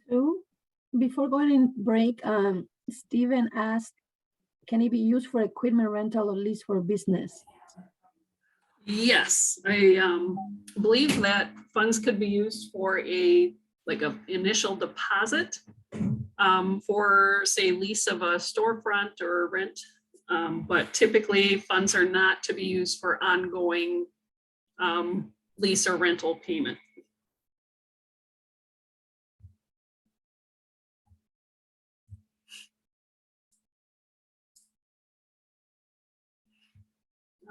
So before going in break, Steven asked, can it be used for equipment rental or lease for business? Yes, I believe that funds could be used for a initial deposit for say lease of a storefront or rent. But typically funds are not to be used for ongoing lease or rental payment.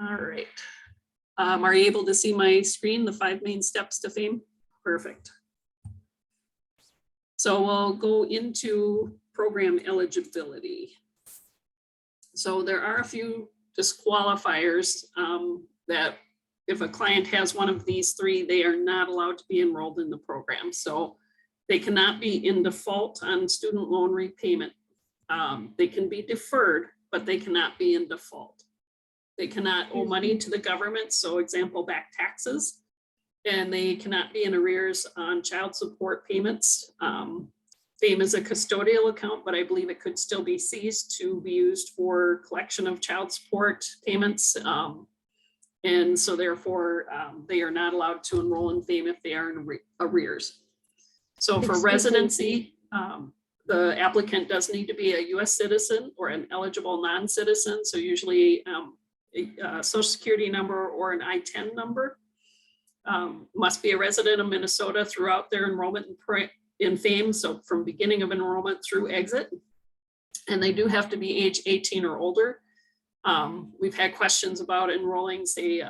All right. Are you able to see my screen, the 5 main steps to FAIM? Perfect. So we'll go into program eligibility. So there are a few disqualifiers that if a client has one of these 3, they are not allowed to be enrolled in the program. So they cannot be in default on student loan repayment. They can be deferred, but they cannot be in default. They cannot owe money to the government, so example, back taxes, and they cannot be in arrears on child support payments. FAIM is a custodial account, but I believe it could still be seized to be used for collection of child support payments. And so therefore, they are not allowed to enroll in FAIM if they are in arrears. So for residency, the applicant does need to be a US citizen or an eligible non-citizen. So usually a social security number or an I-10 number. Must be a resident of Minnesota throughout their enrollment in FAIM, so from beginning of enrollment through exit. And they do have to be age 18 or older. We've had questions about enrolling, say,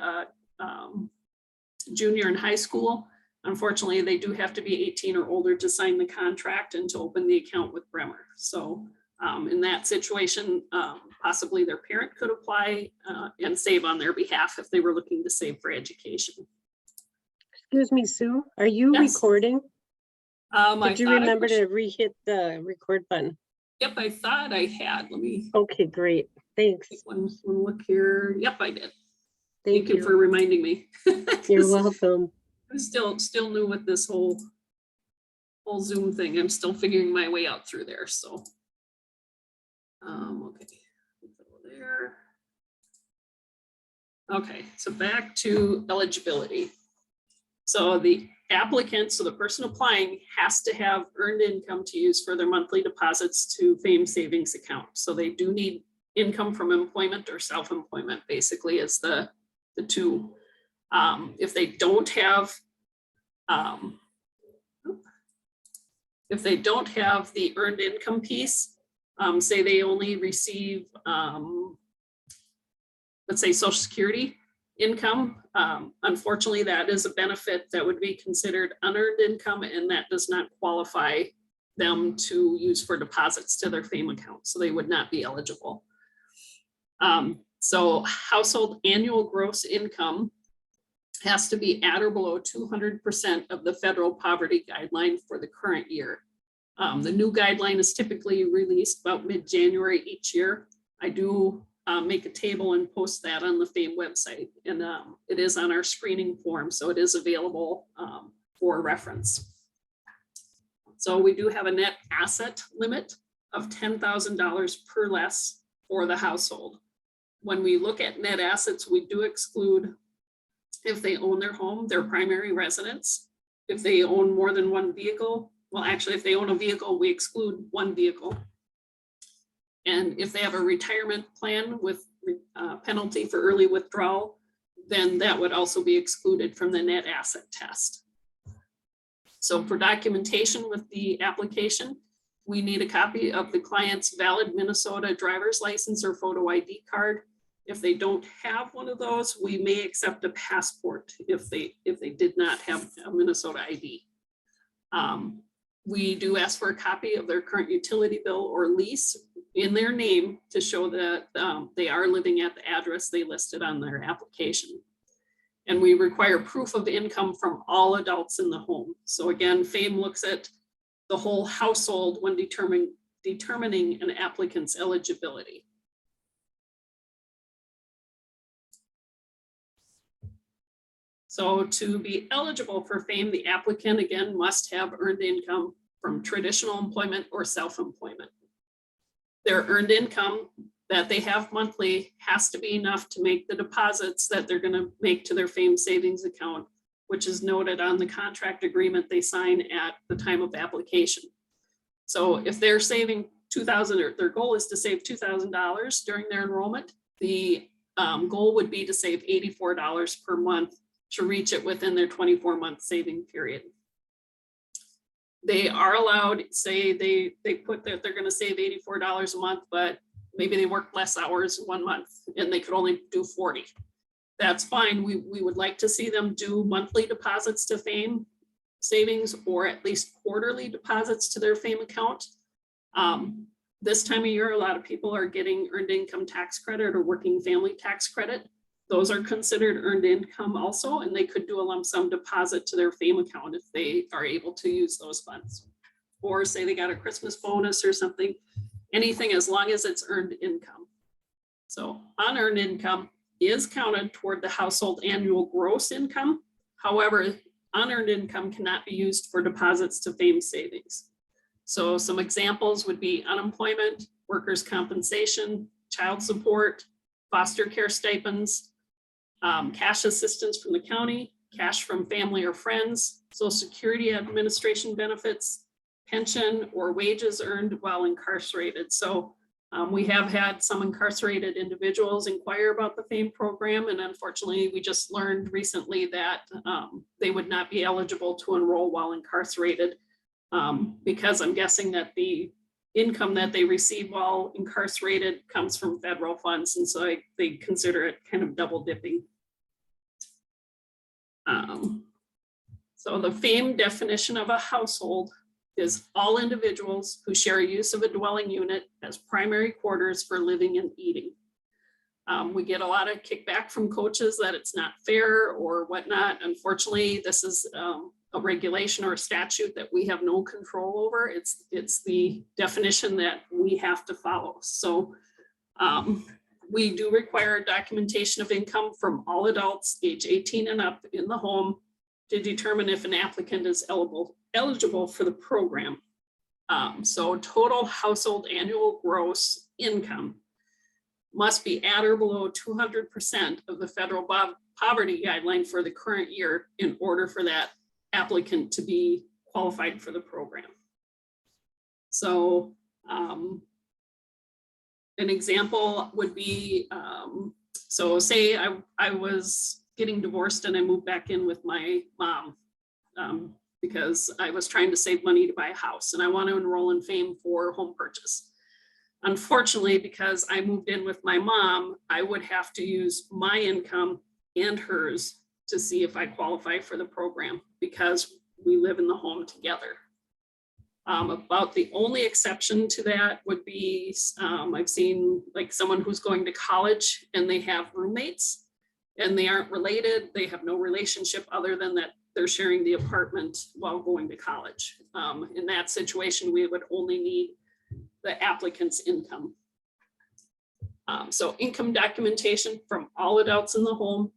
junior in high school. Unfortunately, they do have to be 18 or older to sign the contract and to open the account with Bremer. So in that situation, possibly their parent could apply and save on their behalf if they were looking to save for education. Excuse me, Sue, are you recording? Did you remember to re-hit the record button? Yep, I thought I had. Let me. Okay, great. Thanks. One look here. Yep, I did. Thank you for reminding me. You're welcome. I'm still new with this whole Zoom thing. I'm still figuring my way out through there. So, okay, there. Okay, so back to eligibility. So the applicant, so the person applying, has to have earned income to use for their monthly deposits to FAIM savings account. So they do need income from employment or self-employment, basically, is the two. If they don't have the earned income piece, say they only receive, let's say, Social Security income, unfortunately, that is a benefit that would be considered unearned income, and that does not qualify them to use for deposits to their FAIM account, so they would not be eligible. So household annual gross income has to be at or below 200% of the federal poverty guideline for the current year. The new guideline is typically released about mid-January each year. I do make a table and post that on the FAIM website, and it is on our screening form, so it is available for reference. So we do have a net asset limit of $10,000 per less for the household. When we look at net assets, we do exclude if they own their home, their primary residence, if they own more than one vehicle. Well, actually, if they own a vehicle, we exclude one vehicle. And if they have a retirement plan with penalty for early withdrawal, then that would also be excluded from the net asset test. So for documentation with the application, we need a copy of the client's valid Minnesota driver's license or photo ID card. If they don't have one of those, we may accept a passport if they did not have a Minnesota ID. We do ask for a copy of their current utility bill or lease in their name to show that they are living at the address they listed on their application. And we require proof of income from all adults in the home. So again, FAIM looks at the whole household when determining an applicant's eligibility. So to be eligible for FAIM, the applicant again must have earned income from traditional employment or self-employment. Their earned income that they have monthly has to be enough to make the deposits that they're going to make to their FAIM savings account, which is noted on the contract agreement they sign at the time of application. So if they're saving $2,000, or their goal is to save $2,000 during their enrollment, the goal would be to save $84 per month to reach it within their 24-month saving period. They are allowed, say they put that they're going to save $84 a month, but maybe they work less hours 1 month and they could only do 40. That's fine. We would like to see them do monthly deposits to FAIM savings, or at least quarterly deposits to their FAIM account. This time of year, a lot of people are getting earned income tax credit or working family tax credit. Those are considered earned income also, and they could do a lump sum deposit to their FAIM account if they are able to use those funds. Or say they got a Christmas bonus or something, anything as long as it's earned income. So unearned income is counted toward the household annual gross income. However, unearned income cannot be used for deposits to FAIM savings. So some examples would be unemployment, workers' compensation, child support, foster care stipends, cash assistance from the county, cash from family or friends, Social Security Administration benefits, pension, or wages earned while incarcerated. So we have had some incarcerated individuals inquire about the FAIM program, and unfortunately, we just learned recently that they would not be eligible to enroll while incarcerated, because I'm guessing that the income that they receive while incarcerated comes from federal funds, and so they consider it kind of double dipping. So the FAIM definition of a household is all individuals who share use of a dwelling unit as primary quarters for living and eating. We get a lot of kickback from coaches that it's not fair or whatnot. Unfortunately, this is a regulation or a statute that we have no control over. It's the definition that we have to follow. So we do require documentation of income from all adults age 18 and up in the home to determine if an applicant is eligible for the program. So total household annual gross income must be at or below 200% of the federal poverty guideline for the current year in order for that applicant to be qualified for the program. So an example would be, so say I was getting divorced and I moved back in with my mom because I was trying to save money to buy a house and I want to enroll in FAIM for home purchase. Unfortunately, because I moved in with my mom, I would have to use my income and hers to see if I qualify for the program because we live in the home together. About the only exception to that would be, I've seen like someone who's going to college and they have roommates and they aren't related. They have no relationship other than that they're sharing the apartment while going to college. In that situation, we would only need the applicant's income. So income documentation from all adults in the home.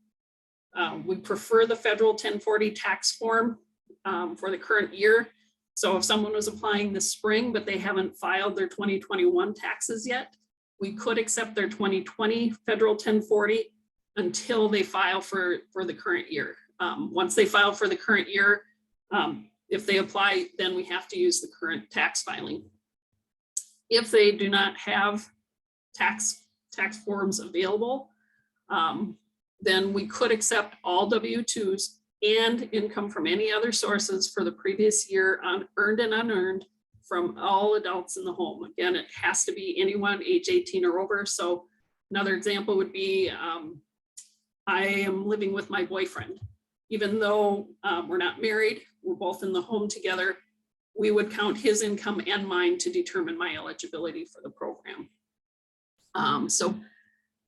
We prefer the federal 1040 tax form for the current year. So if someone was applying this spring, but they haven't filed their 2021 taxes yet, we could accept their 2020 federal 1040 until they file for the current year. Once they file for the current year, if they apply, then we have to use the current tax filing. If they do not have tax forms available, then we could accept all W-2s and income from any other sources for the previous year on earned and unearned from all adults in the home. Again, it has to be anyone age 18 or over. So another example would be, I am living with my boyfriend. Even though we're not married, we're both in the home together, we would count his income and mine to determine my eligibility for the program. So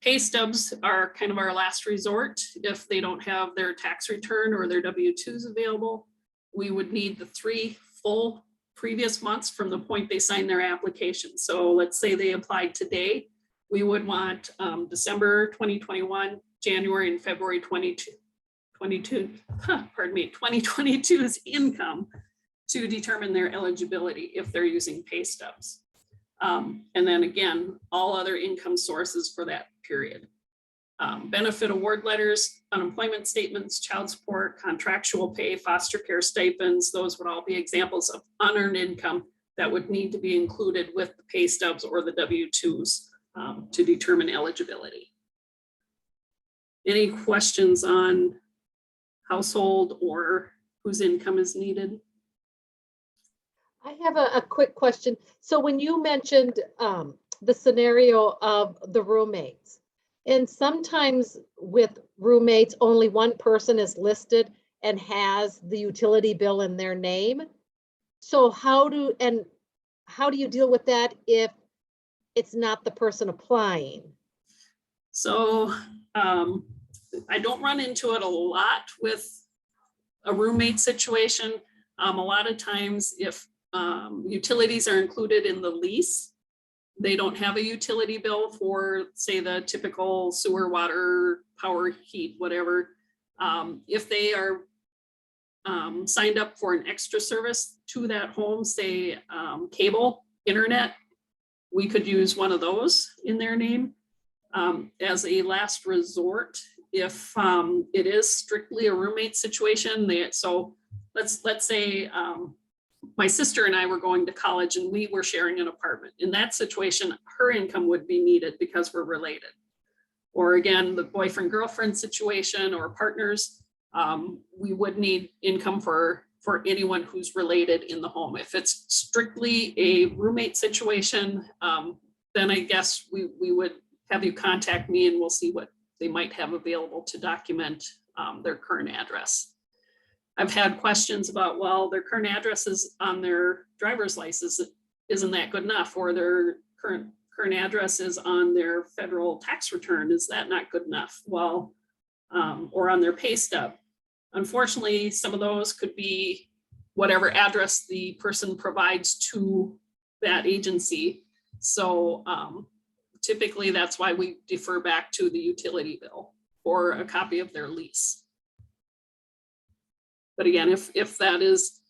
pay stubs are kind of our last resort. If they don't have their tax return or their W-2s available, we would need the 3 full previous months from the point they signed their application. So let's say they applied today, we would want December 2021, January and February 2022's income to determine their eligibility if they're using pay stubs. And then again, all other income sources for that period. Benefit award letters, unemployment statements, child support, contractual pay, foster care stipends, those would all be examples of unearned income that would need to be included with the pay stubs or the W-2s to determine eligibility. Any questions on household or whose income is needed? I have a quick question. So when you mentioned the scenario of the roommates, and sometimes with roommates, only one person is listed and has the utility bill in their name. So how do you deal with that if it's not the person applying? So I don't run into it a lot with a roommate situation. A lot of times if utilities are included in the lease, they don't have a utility bill for, say, the typical sewer, water, power, heat, whatever. If they are signed up for an extra service to that home, say cable, internet, we could use one of those in their name as a last resort. If it is strictly a roommate situation, so let's say my sister and I were going to college and we were sharing an apartment. In that situation, her income would be needed because we're related. Or again, the boyfriend-girlfriend situation or partners, we would need income for anyone who's related in the home. If it's strictly a roommate situation, then I guess we would have you contact me and we'll see what they might have available to document their current address. I've had questions about, well, their current address is on their driver's license. Isn't that good enough? Or their current address is on their federal tax return. Is that not good enough? Well, or on their pay stub. Unfortunately, some of those could be whatever address the person provides to that agency. So typically that's why we defer back to the utility bill or a copy of their lease. But again, if that is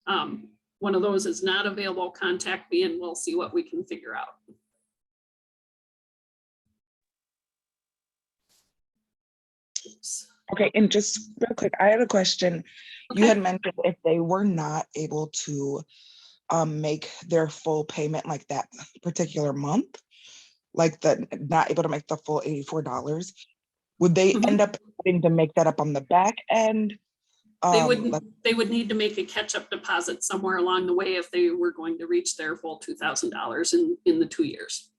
one of those is not available, contact me and we'll see what we can figure out. Oops. Okay, and just real quick, I had a question. Okay. You had mentioned if they were not able to make their full payment like that particular month, like not able to make the full $84, would they end up having to make that up on the back end? They would need to make a catch-up deposit somewhere along the way if they were going to reach their full $2,000 in the 2 years.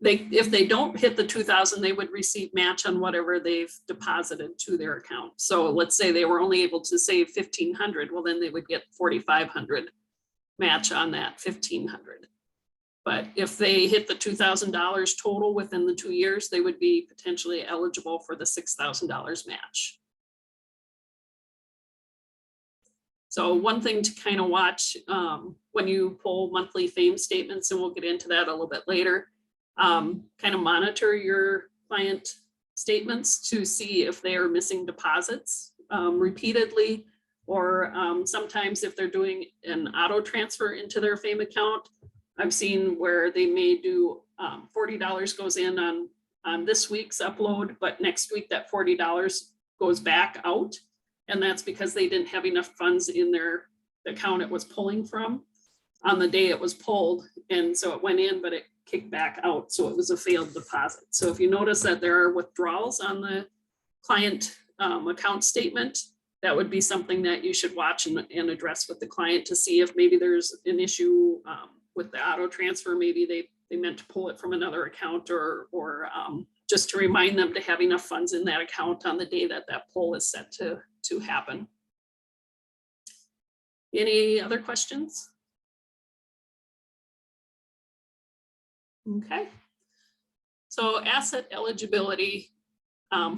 If they don't hit the 2,000, they would receive match on whatever they've deposited to their account. So let's say they were only able to save 1,500. Well, then they would get 4,500 match on that 1,500. But if they hit the $2,000 total within the 2 years, they would be potentially eligible for the $6,000 match. So one thing to kind of watch when you pull monthly FAIM statements, and we'll get into that a little bit later, kind of monitor your client statements to see if they are missing deposits repeatedly, or sometimes if they're doing an auto transfer into their FAIM account. I've seen where they may do $40 goes in on this week's upload, but next week that $40 goes back out. And that's because they didn't have enough funds in their account it was pulling from on the day it was pulled. And so it went in, but it kicked back out. So it was a failed deposit. So if you notice that there are withdrawals on the client account statement, that would be something that you should watch and address with the client to see if maybe there's an issue with the auto transfer. Maybe they meant to pull it from another account, or just to remind them to have enough funds in that account on the day that that pull is set to happen. Any other questions? Okay. So asset eligibility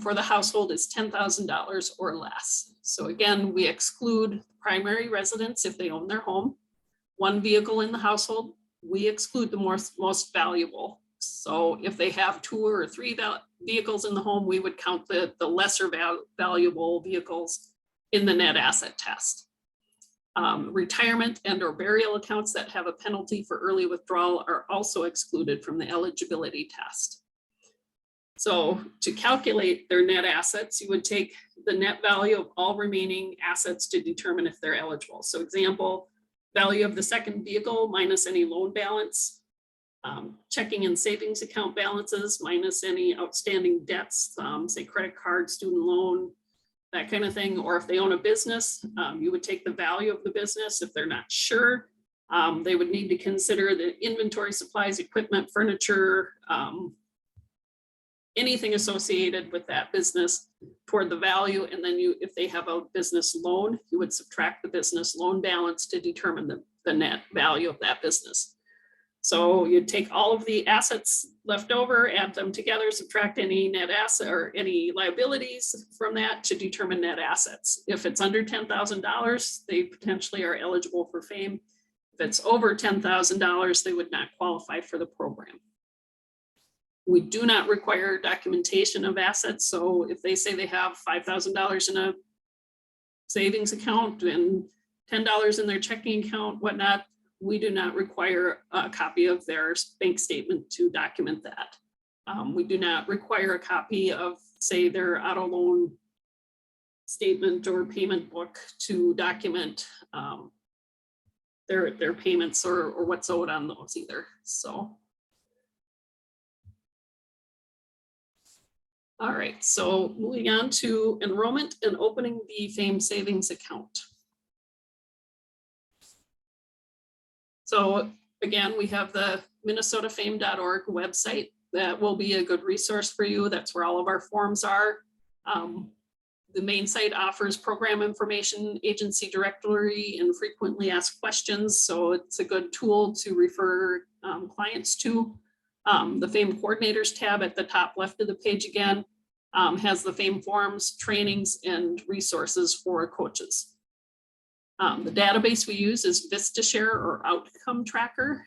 for the household is $10,000 or less. So again, we exclude primary residents if they own their home. One vehicle in the household, we exclude the most valuable. So if they have 2 or 3 vehicles in the home, we would count the lesser valuable vehicles in the net asset test. Retirement and or burial accounts that have a penalty for early withdrawal are also excluded from the eligibility test. So to calculate their net assets, you would take the net value of all remaining assets to determine if they're eligible. So example, value of the second vehicle minus any loan balance, checking and savings account balances minus any outstanding debts, say credit card, student loan, that kind of thing. Or if they own a business, you would take the value of the business. If they're not sure, they would need to consider the inventory, supplies, equipment, furniture, anything associated with that business toward the value. And then you, if they have a business loan, you would subtract the business loan balance to determine the net value of that business. So you'd take all of the assets left over, add them together, subtract any net asset or any liabilities from that to determine net assets. If it's under $10,000, they potentially are eligible for FAIM. If it's over $10,000, they would not qualify for the program. We do not require documentation of assets. So if they say they have $5,000 in a savings account and $10 in their checking account, whatnot, we do not require a copy of their bank statement to document that. We do not require a copy of, say, their auto loan statement or payment book to document their payments or what's owed on those either. So. All right, so moving on to enrollment and opening the FAIM savings account. So again, we have the minnesotafaim.org website. That will be a good resource for you. That's where all of our forms are. The main site offers program information, agency directory, and frequently asked questions. So it's a good tool to refer clients to. The FAIM coordinators tab at the top left of the page again has the FAIM forms, trainings, and resources for coaches. The database we use is VistaShare or Outcome Tracker.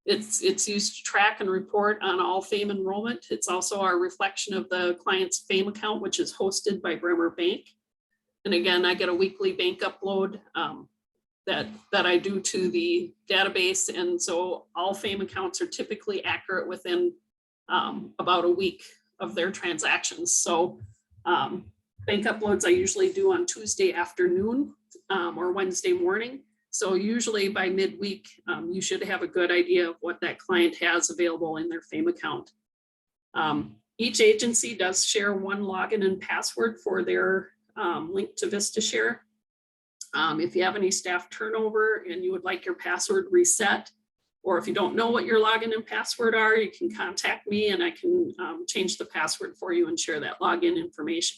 It's used to track and report on all FAIM enrollment. It's also our reflection of the client's FAIM account, which is hosted by Bremer Bank. And again, I get a weekly bank upload that I do to the database. And so all FAIM accounts are typically accurate within about a week of their transactions. So bank uploads I usually do on Tuesday afternoon or Wednesday morning. So usually by midweek, you should have a good idea of what that client has available in their FAIM account. Each agency does share one login and password for their link to VistaShare. If you have any staff turnover and you would like your password reset, or if you don't know what your login and password are, you can contact me and I can change the password for you and share that login information.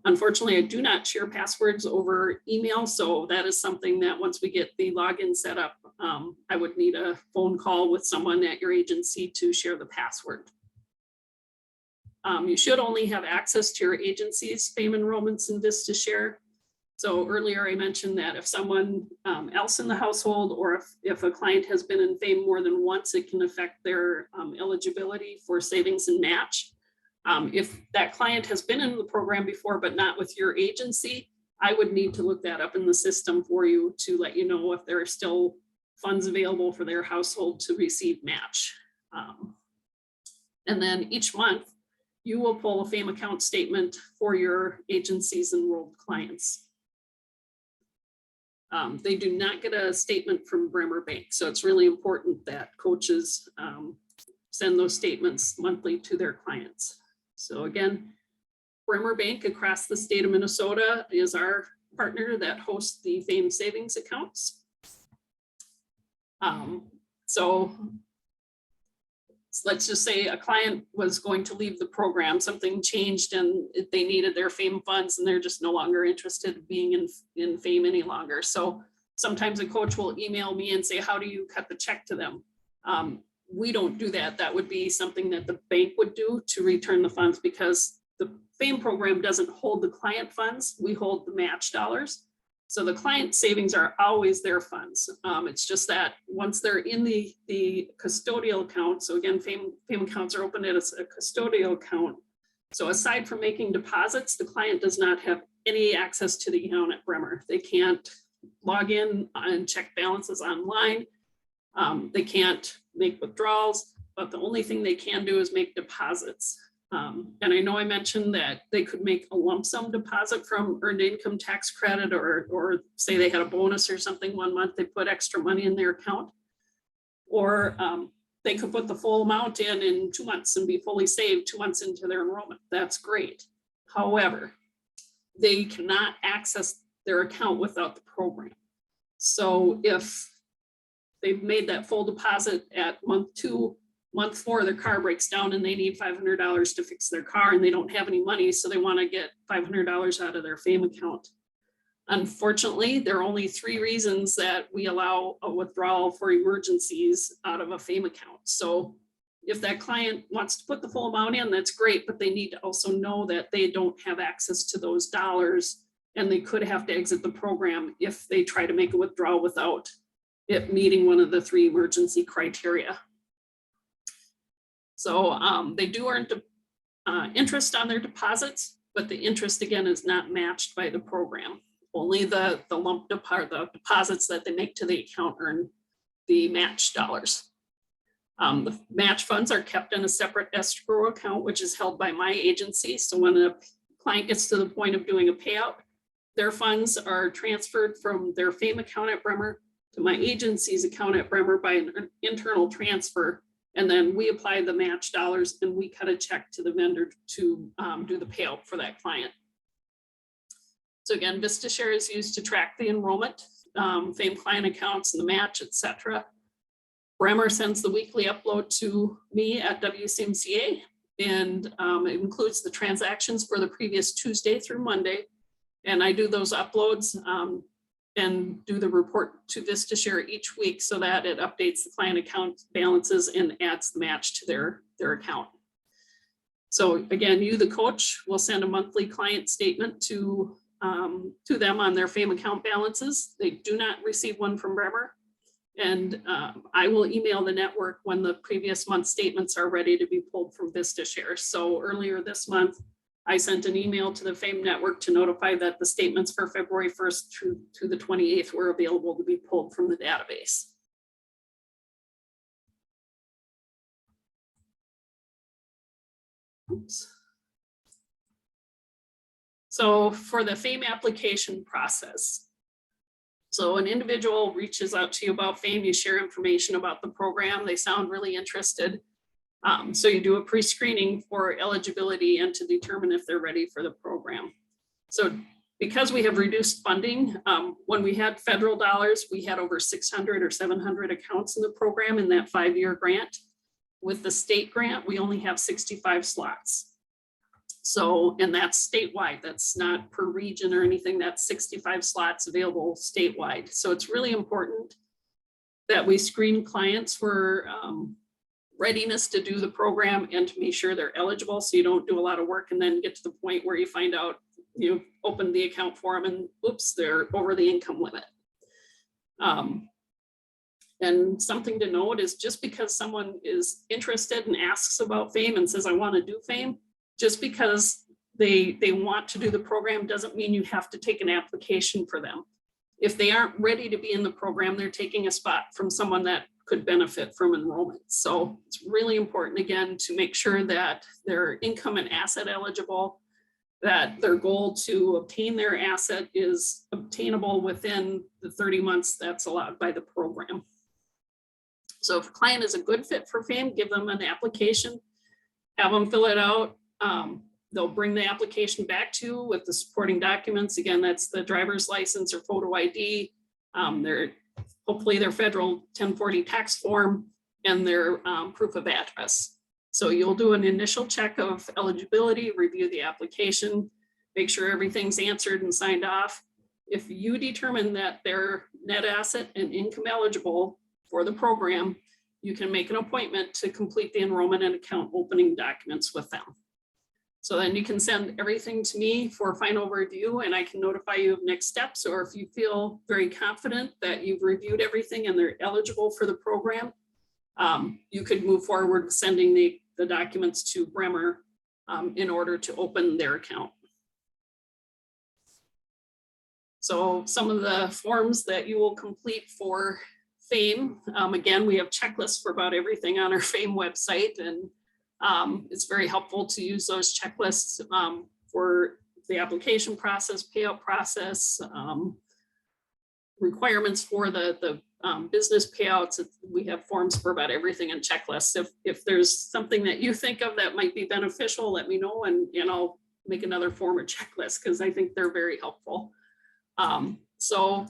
Unfortunately, I do not share passwords over email. So that is something that once we get the login set up, I would need a phone call with someone at your agency to share the password. You should only have access to your agency's FAIM enrollments in VistaShare. So earlier I mentioned that if someone else in the household or if a client has been in FAIM more than once, it can affect their eligibility for savings and match. If that client has been in the program before, but not with your agency, I would need to look that up in the system for you to let you know if there are still funds available for their household to receive match. And then each month, you will pull a FAIM account statement for your agency's enrolled clients. They do not get a statement from Bremer Bank. So it's really important that coaches send those statements monthly to their clients. So again, Bremer Bank across the state of Minnesota is our partner that hosts the FAIM savings accounts. So let's just say a client was going to leave the program, something changed and they needed their FAIM funds and they're just no longer interested in being in FAIM any longer. So sometimes a coach will email me and say, how do you cut the check to them? We don't do that. That would be something that the bank would do to return the funds because the FAIM program doesn't hold the client funds. We hold the match dollars. So the client savings are always their funds. It's just that once they're in the custodial account, so again, FAIM accounts are open as a custodial account. So aside from making deposits, the client does not have any access to the account at Bremer. They can't log in and check balances online. They can't make withdrawals, but the only thing they can do is make deposits. And I know I mentioned that they could make a lump sum deposit from earned income tax credit, or say they had a bonus or something one month, they put extra money in their account. Or they could put the full amount in 2 months and be fully saved 2 months into their enrollment. That's great. However, they cannot access their account without the program. So if they've made that full deposit at month 2, month 4, their car breaks down and they need $500 to fix their car and they don't have any money, so they want to get $500 out of their FAIM account. Unfortunately, there are only 3 reasons that we allow a withdrawal for emergencies out of a FAIM account. So if that client wants to put the full amount in, that's great, but they need to also know that they don't have access to those dollars and they could have to exit the program if they try to make a withdrawal without it meeting one of the 3 emergency criteria. So they do earn interest on their deposits, but the interest again is not matched by the program. Only the deposits that they make to the account earn the match dollars. The match funds are kept in a separate escrow account, which is held by my agency. So when a client gets to the point of doing a payout, their funds are transferred from their FAIM account at Bremer to my agency's account at Bremer by an internal transfer. And then we apply the match dollars and we cut a check to the vendor to do the payout for that client. So again, VistaShare is used to track the enrollment, FAIM client accounts and the match, etc. Bremer sends the weekly upload to me at WCMCA, and it includes the transactions for the previous Tuesday through Monday. And I do those uploads and do the report to VistaShare each week so that it updates the client account balances and adds the match to their account. So again, you, the coach, will send a monthly client statement to them on their FAIM account balances. They do not receive one from Bremer. And I will email the network when the previous month statements are ready to be pulled from VistaShare. So earlier this month, I sent an email to the FAIM network to notify that the statements for February 1st through to the 28th were available to be pulled from the database. Oops. So for the FAIM application process, so an individual reaches out to you about FAIM, you share information about the program, they sound really interested. So you do a pre-screening for eligibility and to determine if they're ready for the program. So because we have reduced funding, when we had federal dollars, we had over 600 or 700 accounts in the program in that 5-year grant. With the state grant, we only have 65 slots. So, and that's statewide, that's not per region or anything, that's 65 slots available statewide. So it's really important that we screen clients for readiness to do the program and to make sure they're eligible, so you don't do a lot of work and then get to the point where you find out you opened the account for them and oops, they're over the income limit. And something to note is just because someone is interested and asks about FAIM and says, I want to do FAIM, just because they want to do the program doesn't mean you have to take an application for them. If they aren't ready to be in the program, they're taking a spot from someone that could benefit from enrollment. So it's really important, again, to make sure that they're income and asset eligible, that their goal to obtain their asset is obtainable within the 30 months that's allowed by the program. So if a client is a good fit for FAIM, give them an application, have them fill it out. They'll bring the application back to you with the supporting documents. Again, that's the driver's license or photo ID, hopefully their federal 1040 tax form, and their proof of address. So you'll do an initial check of eligibility, review the application, make sure everything's answered and signed off. If you determine that they're net asset and income eligible for the program, you can make an appointment to complete the enrollment and account opening documents with them. So then you can send everything to me for final review and I can notify you of next steps. Or if you feel very confident that you've reviewed everything and they're eligible for the program, you could move forward with sending the documents to Bremer in order to open their account. So some of the forms that you will complete for FAIM, again, we have checklists for about everything on our FAIM website, and it's very helpful to use those checklists for the application process, payout process, requirements for the business payouts. We have forms for about everything and checklists. If there's something that you think of that might be beneficial, let me know, and I'll make another form or checklist, because I think they're very helpful. So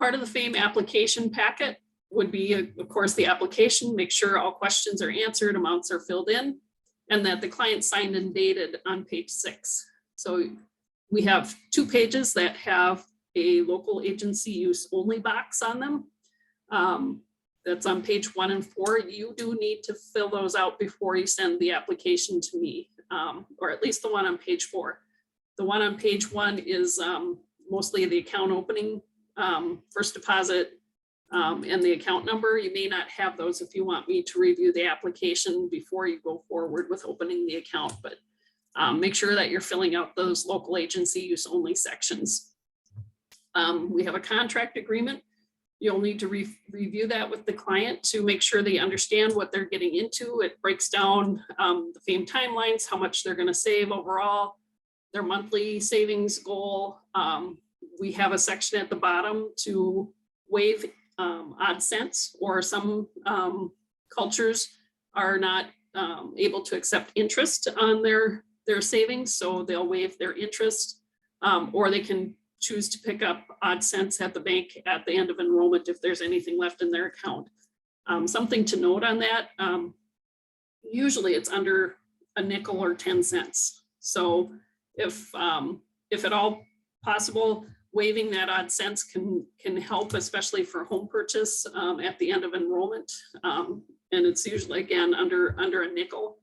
part of the FAIM application packet would be, of course, the application. Make sure all questions are answered, amounts are filled in, and that the client signed and dated on page 6. So we have 2 pages that have a local agency use only box on them. That's on page 1 and 4. You do need to fill those out before you send the application to me, or at least the one on page 4. The one on page 1 is mostly the account opening, first deposit, and the account number. You may not have those if you want me to review the application before you go forward with opening the account, but make sure that you're filling out those local agency use only sections. We have a contract agreement. You'll need to review that with the client to make sure they understand what they're getting into. It breaks down the FAIM timelines, how much they're going to save overall, their monthly savings goal. We have a section at the bottom to waive odd cents, or some cultures are not able to accept interest on their savings, so they'll waive their interest, or they can choose to pick up odd cents at the bank at the end of enrollment if there's anything left in their account. Something to note on that, usually it's under a nickel or 10 cents. So if at all possible, waiving that odd cents can help, especially for home purchase at the end of enrollment. And it's usually, again, under a nickel.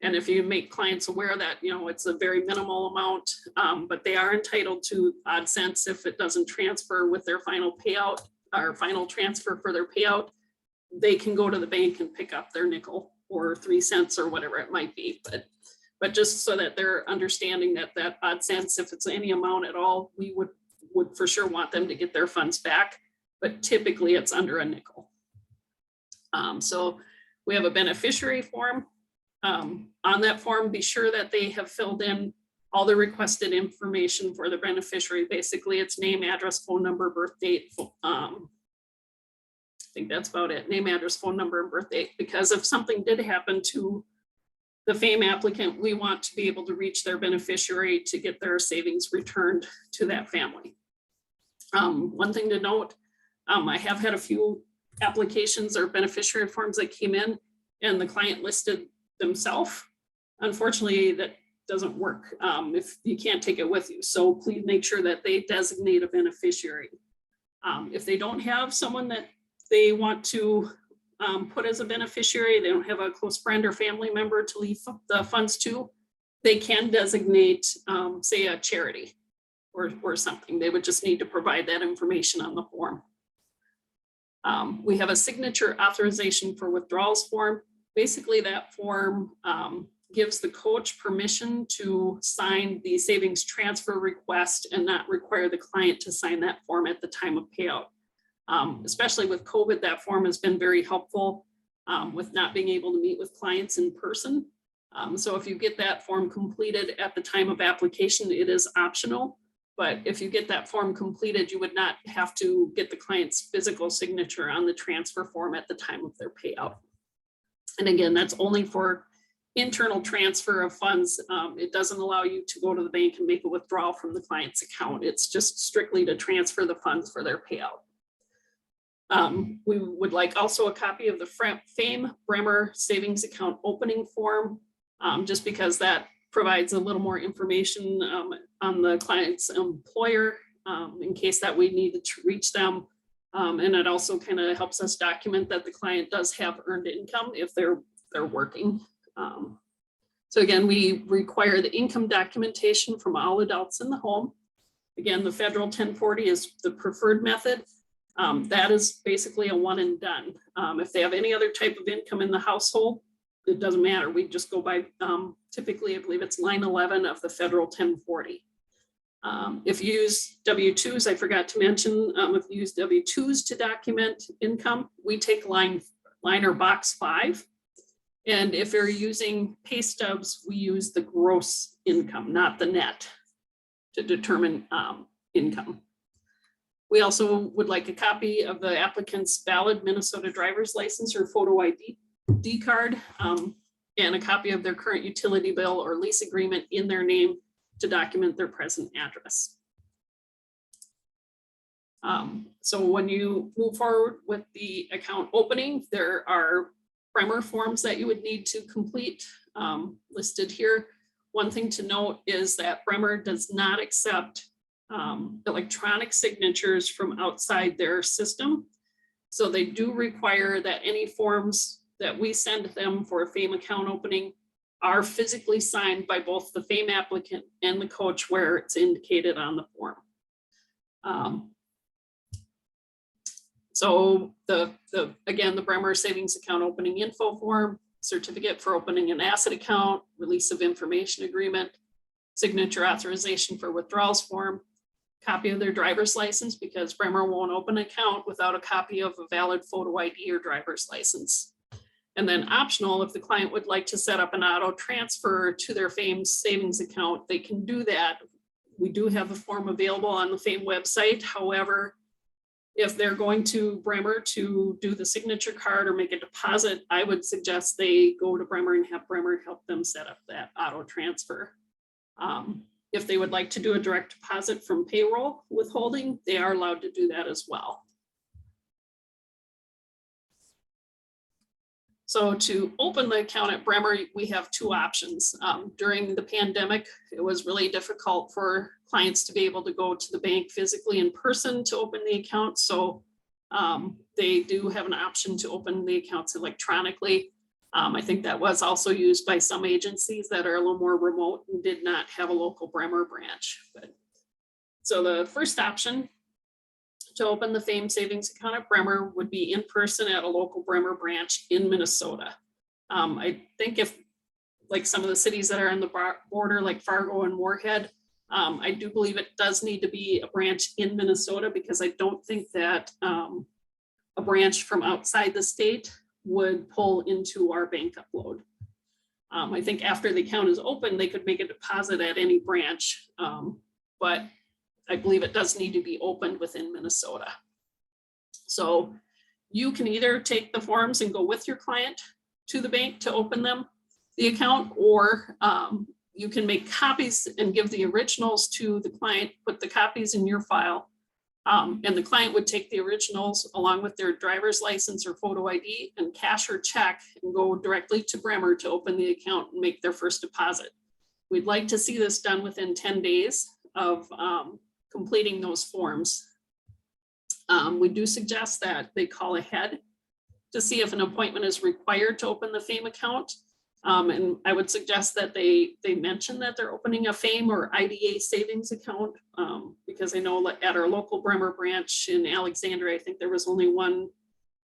And if you make clients aware that, it's a very minimal amount, but they are entitled to odd cents if it doesn't transfer with their final payout or final transfer for their payout, they can go to the bank and pick up their nickel or 3 cents or whatever it might be. But just so that they're understanding that odd cents, if it's any amount at all, we would for sure want them to get their funds back, but typically it's under a nickel. So we have a beneficiary form. On that form, be sure that they have filled in all the requested information for the beneficiary. Basically, it's name, address, phone number, birth date. I think that's about it. Name, address, phone number, and birth date. Because if something did happen to the FAIM applicant, we want to be able to reach their beneficiary to get their savings returned to that family. One thing to note, I have had a few applications or beneficiary forms that came in and the client listed themselves. Unfortunately, that doesn't work if you can't take it with you. So please make sure that they designate a beneficiary. If they don't have someone that they want to put as a beneficiary, they don't have a close friend or family member to leave the funds to, they can designate, say, a charity or something. They would just need to provide that information on the form. We have a signature authorization for withdrawals form. Basically, that form gives the coach permission to sign the savings transfer request and not require the client to sign that form at the time of payout. Especially with COVID, that form has been very helpful with not being able to meet with clients in person. So if you get that form completed at the time of application, it is optional. But if you get that form completed, you would not have to get the client's physical signature on the transfer form at the time of their payout. And again, that's only for internal transfer of funds. It doesn't allow you to go to the bank and make a withdrawal from the client's account. It's just strictly to transfer the funds for their payout. We would like also a copy of the FAIM Bremer savings account opening form, just because that provides a little more information on the client's employer in case that we needed to reach them. And it also kind of helps us document that the client does have earned income if they're working. So again, we require the income documentation from all adults in the home. Again, the federal 1040 is the preferred method. That is basically a one and done. If they have any other type of income in the household, it doesn't matter. We just go by, typically, I believe it's line 11 of the federal 1040. If you use W-2s, I forgot to mention, if you use W-2s to document income, we take line or box 5. And if you're using pay stubs, we use the gross income, not the net, to determine income. We also would like a copy of the applicant's valid Minnesota driver's license or photo ID card, and a copy of their current utility bill or lease agreement in their name to document their present address. So when you move forward with the account opening, there are Bremer forms that you would need to complete, listed here. One thing to note is that Bremer does not accept electronic signatures from outside their system. So they do require that any forms that we send them for a FAIM account opening are physically signed by both the FAIM applicant and the coach where it's indicated on the form. So again, the Bremer Savings Account Opening Info Form, certificate for opening an asset account, release of information agreement, signature authorization for withdrawals form, copy of their driver's license, because Bremer won't open an account without a copy of a valid photo ID or driver's license. And then optional, if the client would like to set up an auto transfer to their FAIM savings account, they can do that. We do have a form available on the FAIM website. However, if they're going to Bremer to do the signature card or make a deposit, I would suggest they go to Bremer and have Bremer help them set up that auto transfer. If they would like to do a direct deposit from payroll withholding, they are allowed to do that as well. So to open the account at Bremer, we have 2 options. During the pandemic, it was really difficult for clients to be able to go to the bank physically in person to open the account. So they do have an option to open the accounts electronically. I think that was also used by some agencies that are a little more remote and did not have a local Bremer branch. So the first option to open the FAIM savings account at Bremer would be in person at a local Bremer branch in Minnesota. I think if like some of the cities that are on the border like Fargo and Moorhead, I do believe it does need to be a branch in Minnesota, because I don't think that a branch from outside the state would pull into our bank upload. I think after the account is open, they could make a deposit at any branch, but I believe it does need to be opened within Minnesota. So you can either take the forms and go with your client to the bank to open the account, or you can make copies and give the originals to the client, put the copies in your file, and the client would take the originals along with their driver's license or photo ID and cash or check and go directly to Bremer to open the account and make their first deposit. We'd like to see this done within 10 days of completing those forms. We do suggest that they call ahead to see if an appointment is required to open the FAIM account. And I would suggest that they mention that they're opening a FAIM or IDA savings account, because I know at our local Bremer branch in Alexandria, I think there was only one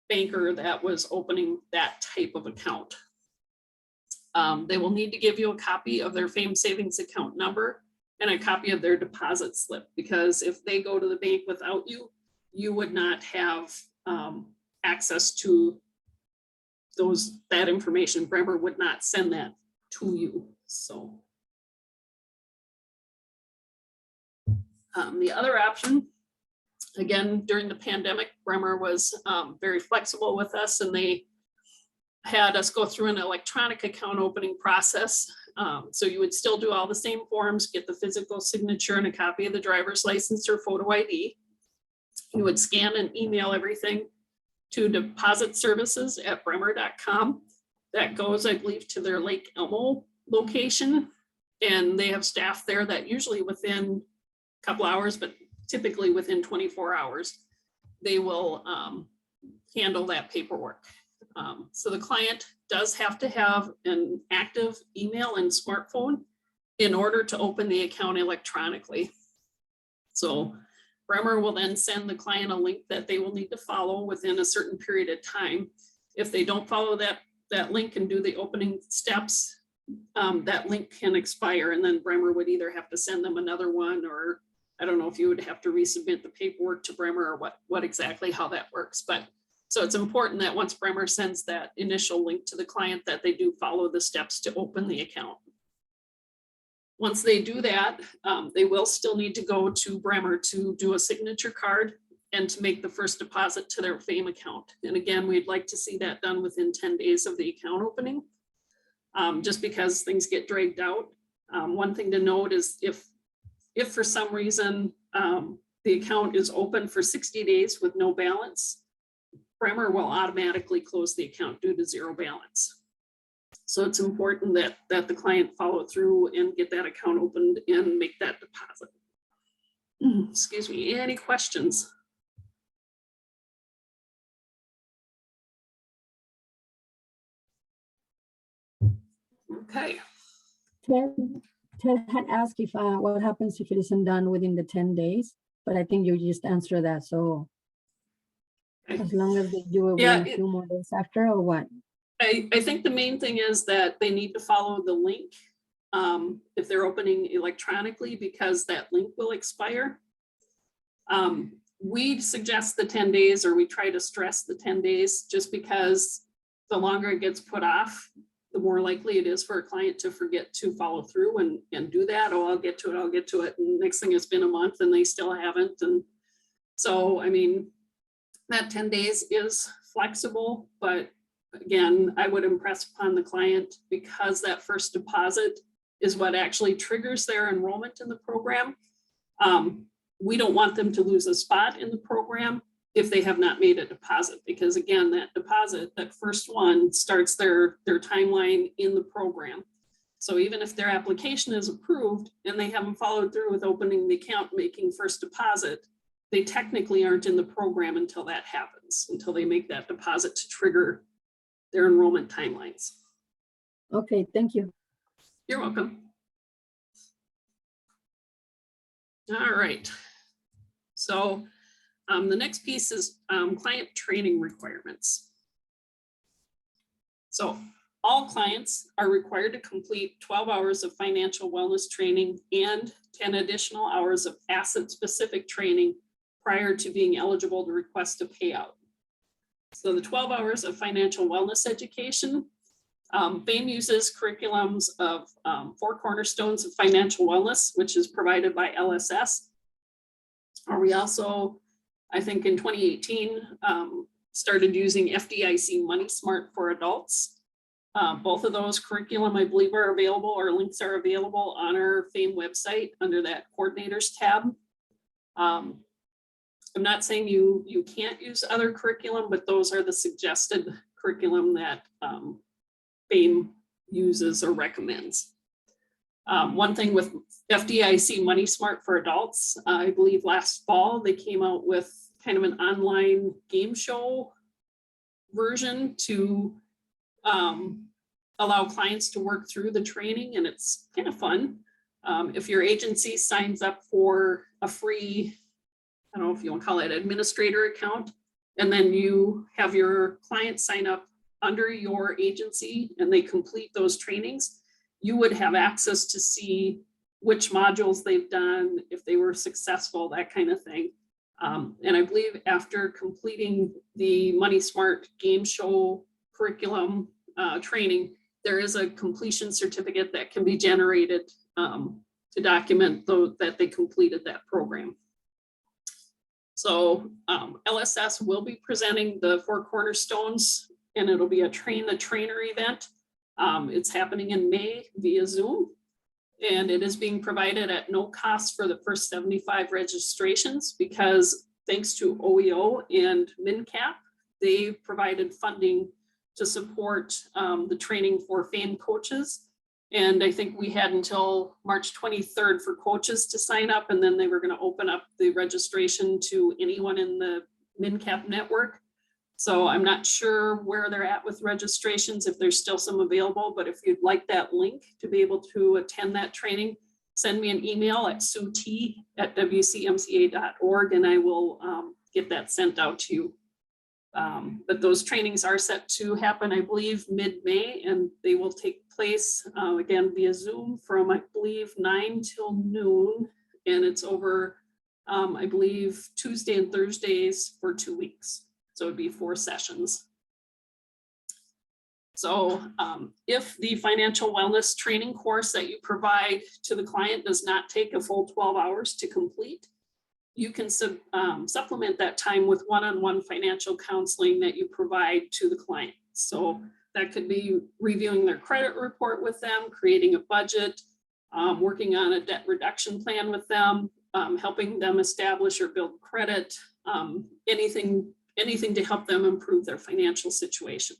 banker that was opening that type of account. They will need to give you a copy of their FAIM savings account number and a copy of their deposit slip, because if they go to the bank without you, you would not have access to that information. Bremer would not send that to you. So the other option, again, during the pandemic, Bremer was very flexible with us, and they had us go through an electronic account opening process. So you would still do all the same forms, get the physical signature and a copy of the driver's license or photo ID. You would scan and email everything to depositservices@bremer.com. That goes, I believe, to their Lake Elmo location. And they have staff there that usually within a couple hours, but typically within 24 hours, they will handle that paperwork. So the client does have to have an active email and smartphone in order to open the account electronically. So Bremer will then send the client a link that they will need to follow within a certain period of time. If they don't follow that link and do the opening steps, that link can expire, and then Bremer would either have to send them another one, or I don't know if you would have to resubmit the paperwork to Bremer, or what exactly how that works. But so it's important that once Bremer sends that initial link to the client, that they do follow the steps to open the account. Once they do that, they will still need to go to Bremer to do a signature card and to make the first deposit to their FAIM account. And again, we'd like to see that done within 10 days of the account opening, just because things get dragged out. One thing to note is if for some reason the account is open for 60 days with no balance, Bremer will automatically close the account due to zero balance. So it's important that the client follow through and get that account opened and make that deposit. Excuse me, any questions? Okay. Ted had asked if what happens if it isn't done within the 10 days, but I think you just answered that. So as long as they do it within a few more days after, or what? I think the main thing is that they need to follow the link if they're opening electronically, because that link will expire. We suggest the 10 days, or we try to stress the 10 days, just because the longer it gets put off, the more likely it is for a client to forget to follow through and do that. Oh, I'll get to it. And next thing, it's been a month and they still haven't. And so, I mean, that 10 days is flexible, but again, I would impress upon the client, because that first deposit is what actually triggers their enrollment in the program. We don't want them to lose a spot in the program if they have not made a deposit, because again, that deposit, that first one, starts their timeline in the program. So even if their application is approved and they haven't followed through with opening the account, making first deposit, they technically aren't in the program until that happens, until they make that deposit to trigger their enrollment timelines. Okay, thank you. You're welcome. All right. So the next piece is client training requirements. So all clients are required to complete 12 hours of financial wellness training and 10 additional hours of asset-specific training prior to being eligible to request a payout. So the 12 hours of financial wellness education, FAIM uses curriculums of 4 cornerstones of financial wellness, which is provided by LSS. We also, I think in 2018, started using FDIC Money Smart for adults. Both of those curriculum, I believe, are available, or links are available on our FAIM website under that coordinators tab. I'm not saying you can't use other curriculum, but those are the suggested curriculum that FAIM uses or recommends. One thing with FDIC Money Smart for adults, I believe last fall, they came out with kind of an online game show version to allow clients to work through the training, and it's kind of fun. If your agency signs up for a free, I don't know if you want to call it administrator account, and then you have your client sign up under your agency and they complete those trainings, you would have access to see which modules they've done, if they were successful, that kind of thing. And I believe after completing the Money Smart game show curriculum training, there is a completion certificate that can be generated to document that they completed that program. So LSS will be presenting the 4 cornerstones, and it'll be a train the trainer event. It's happening in May via Zoom, and it is being provided at no cost for the first 75 registrations, because thanks to OEO and MNCAP, they provided funding to support the training for FAIM coaches. And I think we had until March 23rd for coaches to sign up, and then they were going to open up the registration to anyone in the MNCAP network. So I'm not sure where they're at with registrations, if there's still some available, but if you'd like that link to be able to attend that training, send me an email at sut@wcmca.org, and I will get that sent out to you. But those trainings are set to happen, I believe, mid-May, and they will take place again via Zoom from, I believe, 9 till noon. And it's over, I believe, Tuesday and Thursdays for 2 weeks. So it'd be 4 sessions. So if the financial wellness training course that you provide to the client does not take a full 12 hours to complete, you can supplement that time with one-on-one financial counseling that you provide to the client. So that could be reviewing their credit report with them, creating a budget, working on a debt reduction plan with them, helping them establish or build credit, anything to help them improve their financial situation.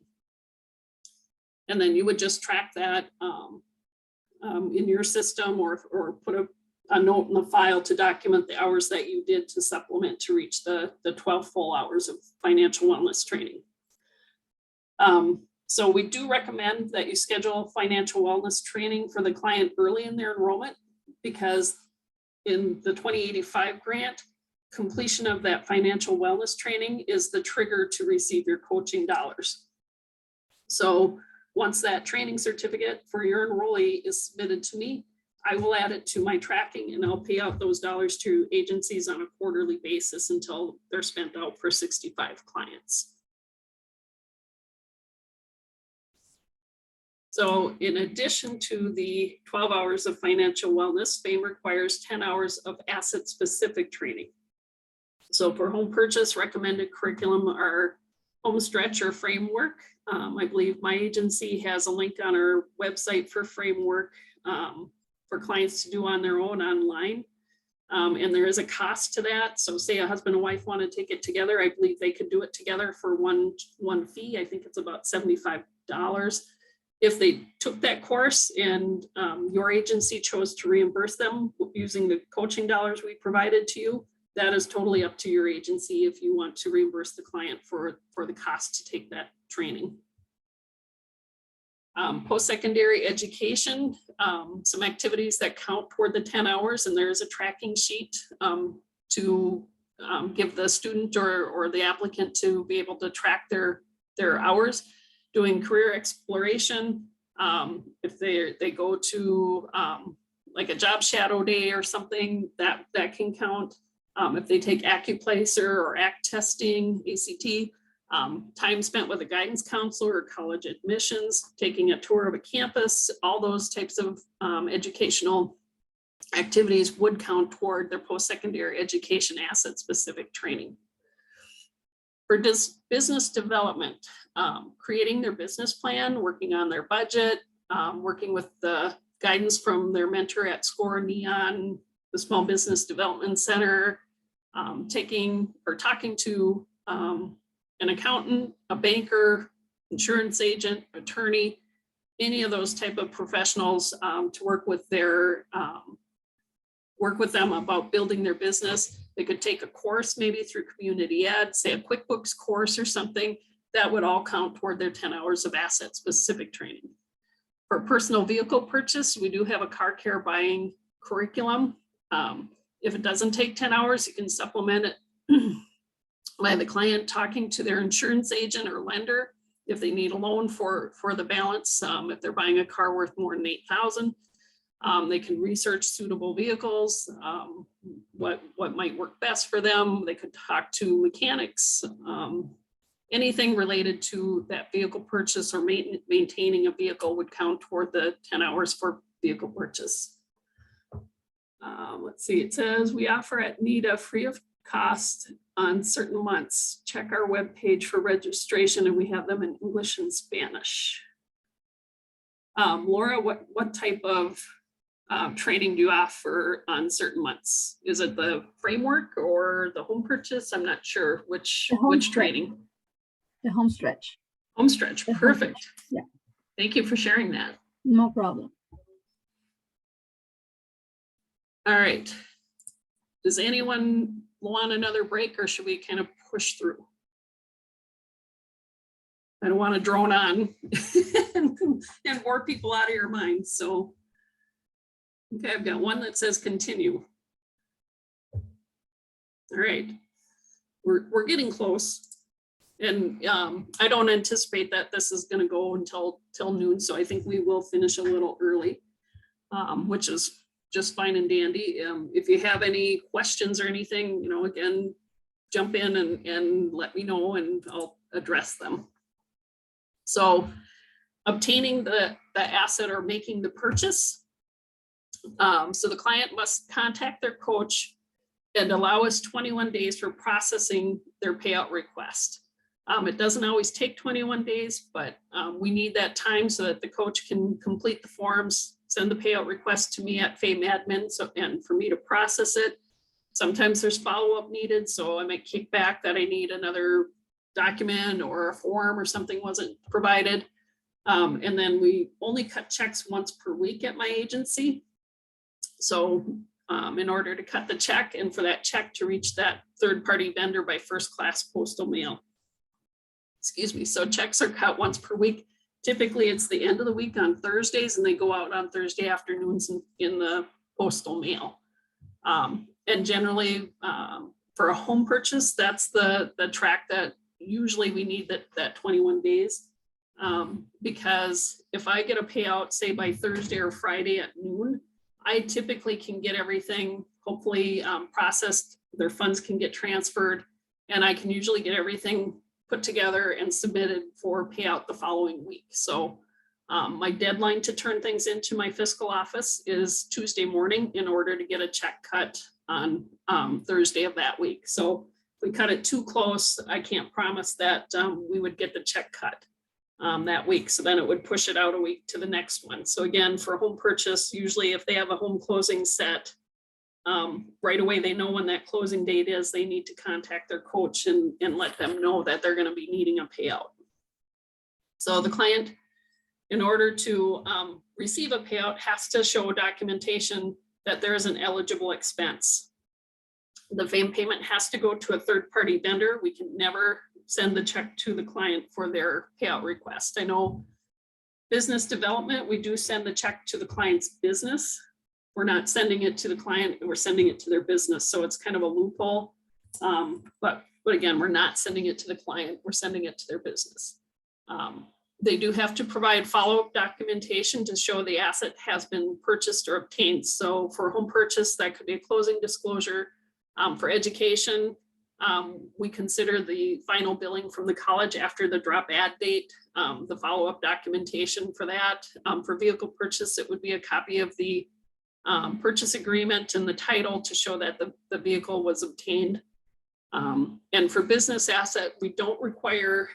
And then you would just track that in your system or put a note in the file to document the hours that you did to supplement to reach the 12 full hours of financial wellness training. So we do recommend that you schedule financial wellness training for the client early in their enrollment, because in the 2085 grant, completion of that financial wellness training is the trigger to receive your coaching dollars. So once that training certificate for your enrollee is submitted to me, I will add it to my tracking and I'll pay out those dollars to agencies on a quarterly basis until they're spent out for 65 clients. So in addition to the 12 hours of financial wellness, FAIM requires 10 hours of asset-specific training. So for home purchase, recommended curriculum are home stretch or framework. I believe my agency has a link on our website for framework for clients to do on their own online. And there is a cost to that. So say a husband and wife want to take it together, I believe they could do it together for one fee. I think it's about $75. If they took that course and your agency chose to reimburse them using the coaching dollars we provided to you, that is totally up to your agency if you want to reimburse the client for the cost to take that training. Post-secondary education, some activities that count toward the 10 hours, and there's a tracking sheet to give the student or the applicant to be able to track their hours. Doing career exploration, if they go to like a job shadow day or something, that can count. If they take Acuplacer or ACT testing, ACT, time spent with a guidance counselor or college admissions, taking a tour of a campus, all those types of educational activities would count toward their post-secondary education asset-specific training. For business development, creating their business plan, working on their budget, working with the guidance from their mentor at SCORE Neon, the Small Business Development Center, talking to an accountant, a banker, insurance agent, attorney, any of those type of professionals to work with them about building their business. They could take a course maybe through community ed, say a QuickBooks course or something. That would all count toward their 10 hours of asset specific training. For personal vehicle purchase, we do have a car care buying curriculum. If it doesn't take 10 hours, you can supplement it by the client talking to their insurance agent or lender if they need a loan for the balance. If they're buying a car worth more than $8,000, they can research suitable vehicles, what might work best for them. They could talk to mechanics, anything related to that vehicle purchase or maintaining a vehicle would count toward the 10 hours for vehicle purchase. Let's see, it says we offer at NEDA free of cost on certain months. Check our webpage for registration and we have them in English and Spanish. Laura, what type of training do you offer on certain months? Is it the framework or the home purchase? I'm not sure which training. The home stretch. Home stretch, perfect. Home stretch. Yeah. Thank you for sharing that. No problem. All right. Does anyone want another break or should we kind of push through? I don't want to drone on and bore people out of your minds. So, okay, I've got one that says continue. All right, we're getting close. And I don't anticipate that this is going to go until noon. So I think we will finish a little early, which is just fine and dandy. If you have any questions or anything, again, jump in and let me know and I'll address them. So obtaining the asset or making the purchase. So the client must contact their coach and allow us 21 days for processing their payout request. It doesn't always take 21 days, but we need that time so that the coach can complete the forms, send the payout request to me at FAIM admin, and for me to process it. Sometimes there's follow-up needed, so I might kick back that I need another document or a form or something wasn't provided. And then we only cut checks once per week at my agency. So in order to cut the check and for that check to reach that third-party vendor by first-class postal mail. Excuse me, so checks are cut once per week. Typically, it's the end of the week on Thursdays, and they go out on Thursday afternoons in the postal mail. And generally, for a home purchase, that's the track that usually we need that 21 days. Because if I get a payout, say by Thursday or Friday at noon, I typically can get everything hopefully processed. Their funds can get transferred, and I can usually get everything put together and submitted for payout the following week. So my deadline to turn things into my fiscal office is Tuesday morning in order to get a check cut on Thursday of that week. So if we cut it too close, I can't promise that we would get the check cut that week. So then it would push it out a week to the next one. So again, for home purchase, usually if they have a home closing set, right away they know when that closing date is. They need to contact their coach and let them know that they're going to be needing a payout. So the client, in order to receive a payout, has to show documentation that there is an eligible expense. The FAIM payment has to go to a third-party vendor. We can never send the check to the client for their payout request. I know business development, we do send the check to the client's business. We're not sending it to the client, we're sending it to their business. So it's kind of a loophole. But again, we're not sending it to the client, we're sending it to their business. They do have to provide follow-up documentation to show the asset has been purchased or obtained. So for home purchase, that could be a closing disclosure. For education, we consider the final billing from the college after the drop add date, the follow-up documentation for that. For vehicle purchase, it would be a copy of the purchase agreement and the title to show that the vehicle was obtained. And for business asset, we don't require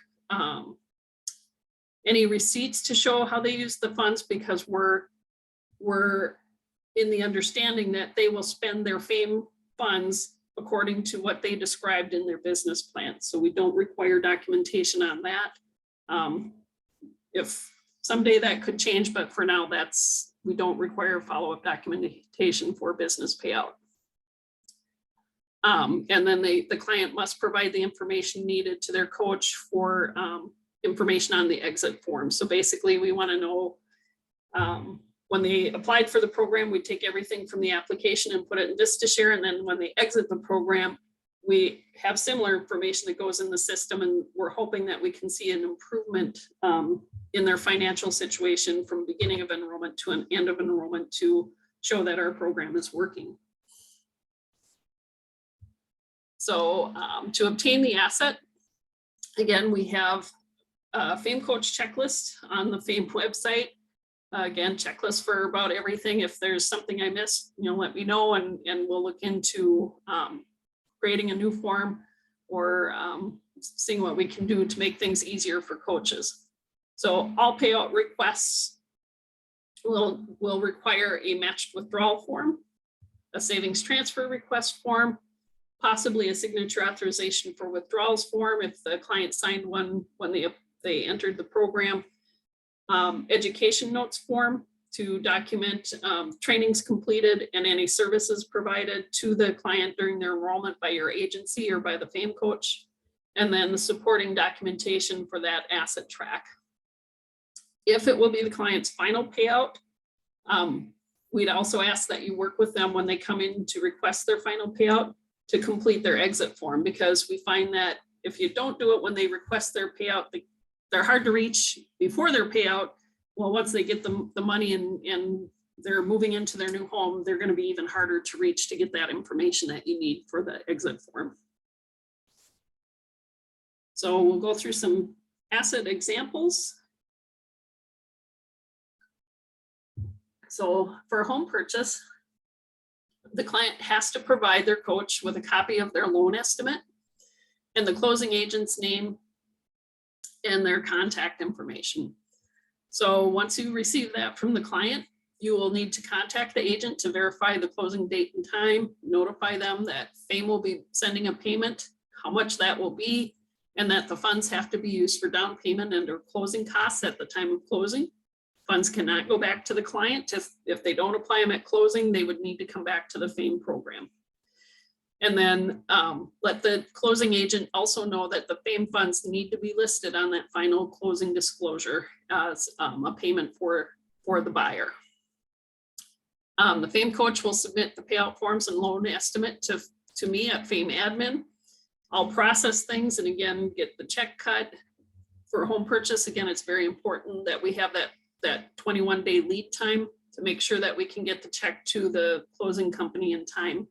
any receipts to show how they use the funds, because we're in the understanding that they will spend their FAIM funds according to what they described in their business plan. So we don't require documentation on that. If someday that could change, but for now, we don't require follow-up documentation for business payout. And then the client must provide the information needed to their coach for information on the exit form. So basically, we want to know when they applied for the program, we take everything from the application and put it in VistaShare. And then when they exit the program, we have similar information that goes in the system. And we're hoping that we can see an improvement in their financial situation from beginning of enrollment to an end of enrollment to show that our program is working. So to obtain the asset, again, we have a FAIM coach checklist on the FAIM website. Again, checklist for about everything. If there's something I missed, let me know, and we'll look into creating a new form or seeing what we can do to make things easier for coaches. So all payout requests will require a matched withdrawal form, a savings transfer request form, possibly a signature authorization for withdrawals form if the client signed one when they entered the program. Education notes form to document trainings completed and any services provided to the client during their enrollment by your agency or by the FAIM coach, and then the supporting documentation for that asset track. If it will be the client's final payout, we'd also ask that you work with them when they come in to request their final payout to complete their exit form, because we find that if you don't do it when they request their payout, they're hard to reach before their payout. Well, once they get the money and they're moving into their new home, they're going to be even harder to reach to get that information that you need for the exit form. So we'll go through some asset examples. So for a home purchase, the client has to provide their coach with a copy of their loan estimate and the closing agent's name and their contact information. So once you receive that from the client, you will need to contact the agent to verify the closing date and time, notify them that FAIM will be sending a payment, how much that will be, and that the funds have to be used for down payment and or closing costs at the time of closing. Funds cannot go back to the client. If they don't apply them at closing, they would need to come back to the FAIM program. And then let the closing agent also know that the FAIM funds need to be listed on that final closing disclosure as a payment for the buyer. The FAIM coach will submit the payout forms and loan estimate to me at FAIM admin. I'll process things and again, get the check cut. For a home purchase, again, it's very important that we have that 21-day lead time to make sure that we can get the check to the closing company in time.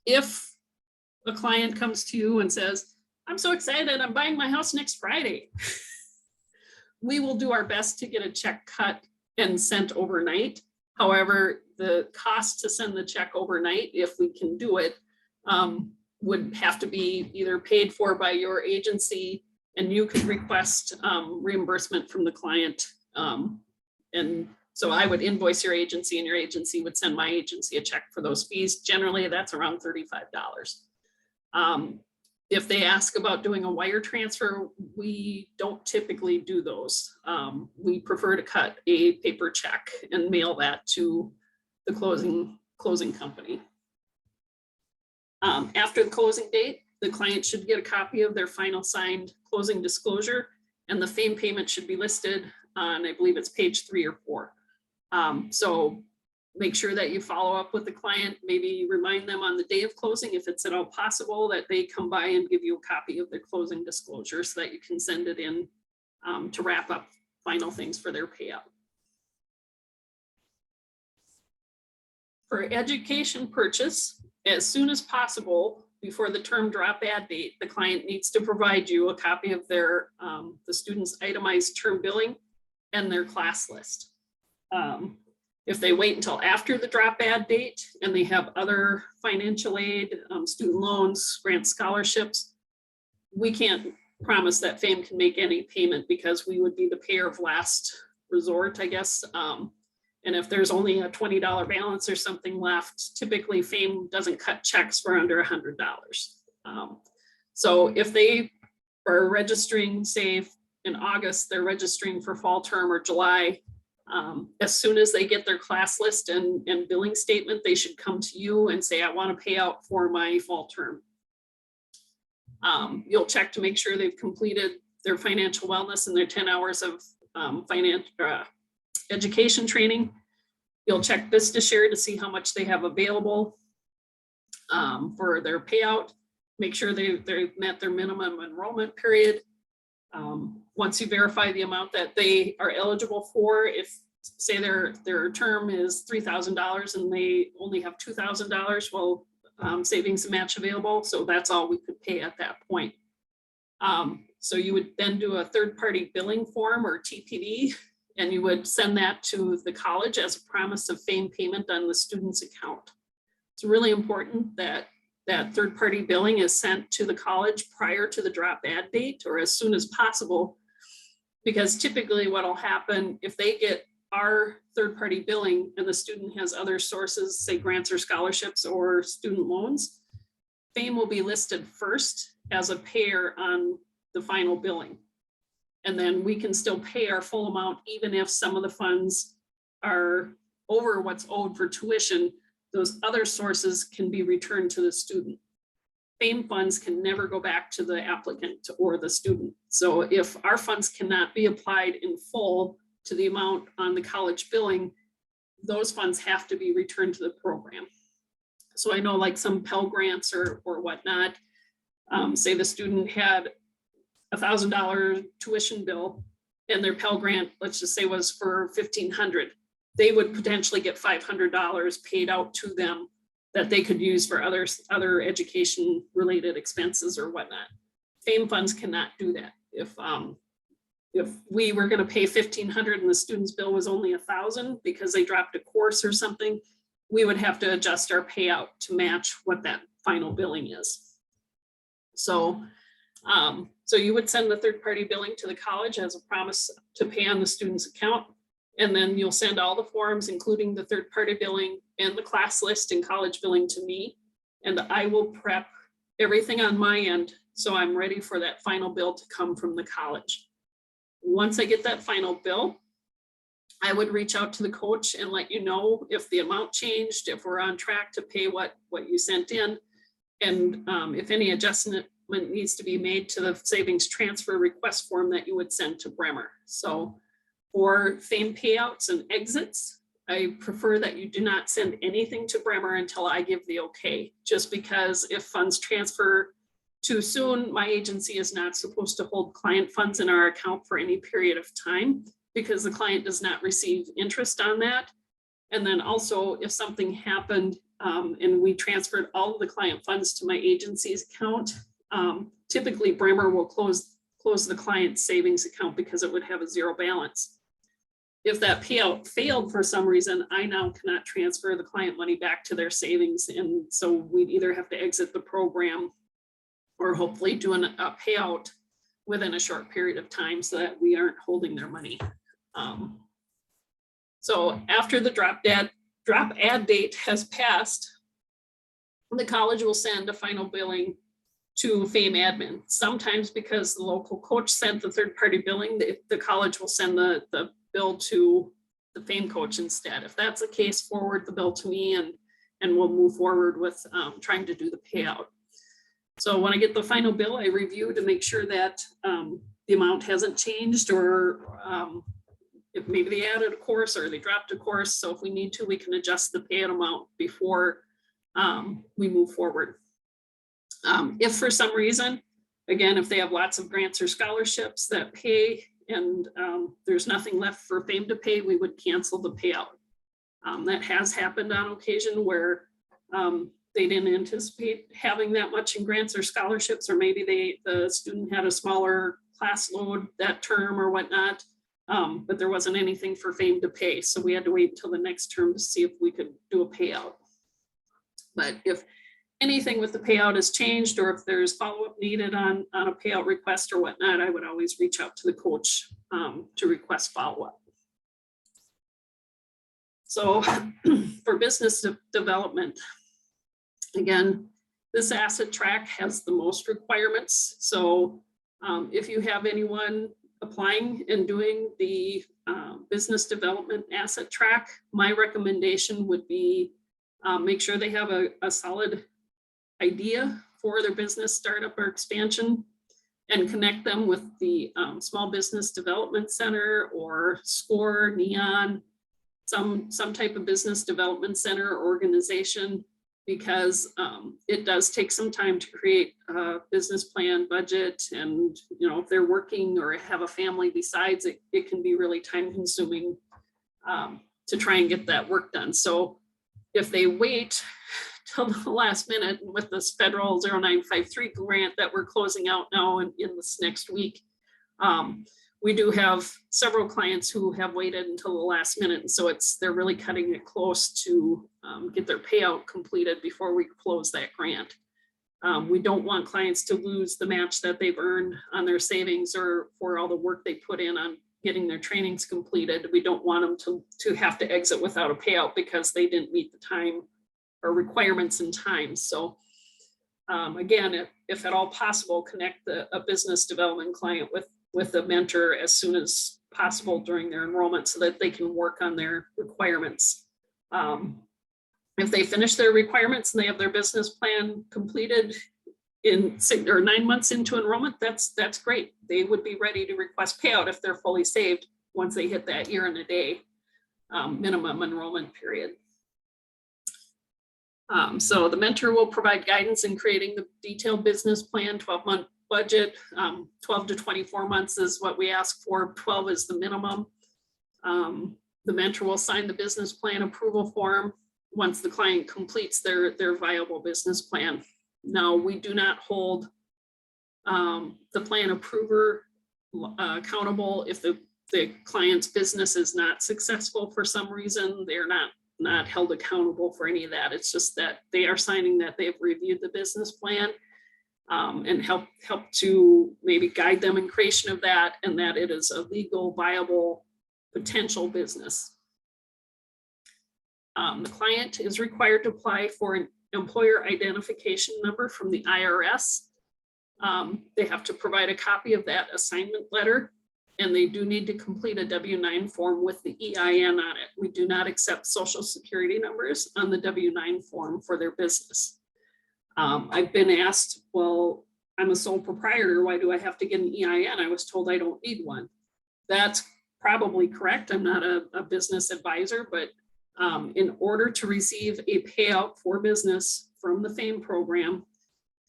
If a client comes to you and says, I'm so excited, I'm buying my house next Friday, we will do our best to get a check cut and sent overnight. However, the cost to send the check overnight, if we can do it, would have to be either paid for by your agency and you could request reimbursement from the client. And so I would invoice your agency and your agency would send my agency a check for those fees. Generally, that's around $35. If they ask about doing a wire transfer, we don't typically do those. We prefer to cut a paper check and mail that to the closing company. After the closing date, the client should get a copy of their final signed closing disclosure and the FAIM payment should be listed on, I believe it's page 3 or 4. So make sure that you follow up with the client, maybe remind them on the day of closing, if it's at all possible, that they come by and give you a copy of their closing disclosure so that you can send it in to wrap up final things for their payout. For education purchase, as soon as possible, before the term drop add date, the client needs to provide you a copy of their the student's itemized term billing and their class list. If they wait until after the drop add date and they have other financial aid, student loans, grants, scholarships, we can't promise that FAIM can make any payment because we would be the payer of last resort, I guess. And if there's only a $20 balance or something left, typically FAIM doesn't cut checks for under $100. So if they are registering, say in August, they're registering for fall term or July, as soon as they get their class list and billing statement, they should come to you and say, I want to pay out for my fall term. You'll check to make sure they've completed their financial wellness and their 10 hours of education training. You'll check VistaShare to see how much they have available for their payout. Make sure they've met their minimum enrollment period. Once you verify the amount that they are eligible for, if say their term is $3,000 and they only have $2,000, well, savings and match available. So that's all we could pay at that point. So you would then do a third-party billing form or TPD, and you would send that to the college as a promise of FAIM payment on the student's account. It's really important that that third-party billing is sent to the college prior to the drop add date or as soon as possible, because typically what will happen if they get our third-party billing and the student has other sources, say grants or scholarships or student loans, FAIM will be listed first as a payer on the final billing. And then we can still pay our full amount, even if some of the funds are over what's owed for tuition. Those other sources can be returned to the student. FAIM funds can never go back to the applicant or the student. So if our funds cannot be applied in full to the amount on the college billing, those funds have to be returned to the program. So I know like some Pell grants or whatnot, Say the student had $1,000 tuition bill and their Pell Grant, let's just say, was for $1,500. They would potentially get $500 paid out to them that they could use for other education related expenses or whatnot. FAIM funds cannot do that. If we were going to pay $1,500 and the student's bill was only $1,000 because they dropped a course or something, we would have to adjust our payout to match what that final billing is. So you would send the third-party billing to the college as a promise to pay on the student's account. And then you'll send all the forms, including the third-party billing and the class list and college billing, to me. And I will prep everything on my end so I'm ready for that final bill to come from the college. Once I get that final bill, I would reach out to the coach and let you know if the amount changed, if we're on track to pay what you sent in, and if any adjustment needs to be made to the savings transfer request form that you would send to Bremer. So for FAIM payouts and exits, I prefer that you do not send anything to Bremer until I give the okay, just because if funds transfer too soon, my agency is not supposed to hold client funds in our account for any period of time because the client does not receive interest on that. And then also if something happened and we transferred all of the client funds to my agency's account, typically Bremer will close the client's savings account because it would have a zero balance. If that payout failed for some reason, I now cannot transfer the client money back to their savings. And so we'd either have to exit the program or hopefully do a payout within a short period of time so that we aren't holding their money. So after the drop add date has passed, the college will send a final billing to FAIM admin. Sometimes because the local coach sent the third-party billing, the college will send the bill to the FAIM coach instead. If that's the case, forward the bill to me and we'll move forward with trying to do the payout. So when I get the final bill, I review to make sure that the amount hasn't changed, or if maybe they added a course or they dropped a course. So if we need to, we can adjust the payout amount before we move forward. If for some reason, again, if they have lots of grants or scholarships that pay and there's nothing left for FAIM to pay, we would cancel the payout. That has happened on occasion where they didn't anticipate having that much in grants or scholarships, or maybe the student had a smaller class load that term or whatnot, but there wasn't anything for FAIM to pay. So we had to wait until the next term to see if we could do a payout. But if anything with the payout has changed, or if there's follow-up needed on a payout request or whatnot, I would always reach out to the coach to request follow-up. So for business development, again, this asset track has the most requirements. So if you have anyone applying and doing the business development asset track, my recommendation would be make sure they have a solid idea for their business startup or expansion, and connect them with the Small Business Development Center or SCORE, NEON, some type of business development center or organization, because it does take some time to create a business plan, budget, and if they're working or have a family besides, it can be really time consuming to try and get that work done. So if they wait till the last minute with this federal 0953 grant that we're closing out now in this next week, we do have several clients who have waited until the last minute. And so they're really cutting it close to get their payout completed before we close that grant. We don't want clients to lose the match that they've earned on their savings or for all the work they put in on getting their trainings completed. We don't want them to have to exit without a payout because they didn't meet the time or requirements in time. So again, if at all possible, connect a business development client with a mentor as soon as possible during their enrollment so that they can work on their requirements. If they finish their requirements and they have their business plan completed in 6 or 9 months into enrollment, that's great. They would be ready to request payout if they're fully saved once they hit that year and a day minimum enrollment period. So the mentor will provide guidance in creating the detailed business plan, 12-month budget. 12 to 24 months is what we ask for. 12 is the minimum. The mentor will sign the business plan approval form once the client completes their viable business plan. Now, we do not hold the plan approver accountable if the client's business is not successful for some reason. They're not held accountable for any of that. It's just that they are signing that they've reviewed the business plan and help to maybe guide them in creation of that, and that it is a legal, viable, potential business. The client is required to apply for an employer identification number from the IRS. They have to provide a copy of that assignment letter, and they do need to complete a W-9 form with the EIN on it. We do not accept social security numbers on the W-9 form for their business. I've been asked, well, I'm a sole proprietor, why do I have to get an EIN? I was told I don't need one. That's probably correct. I'm not a business advisor, but in order to receive a payout for business from the FAIM program,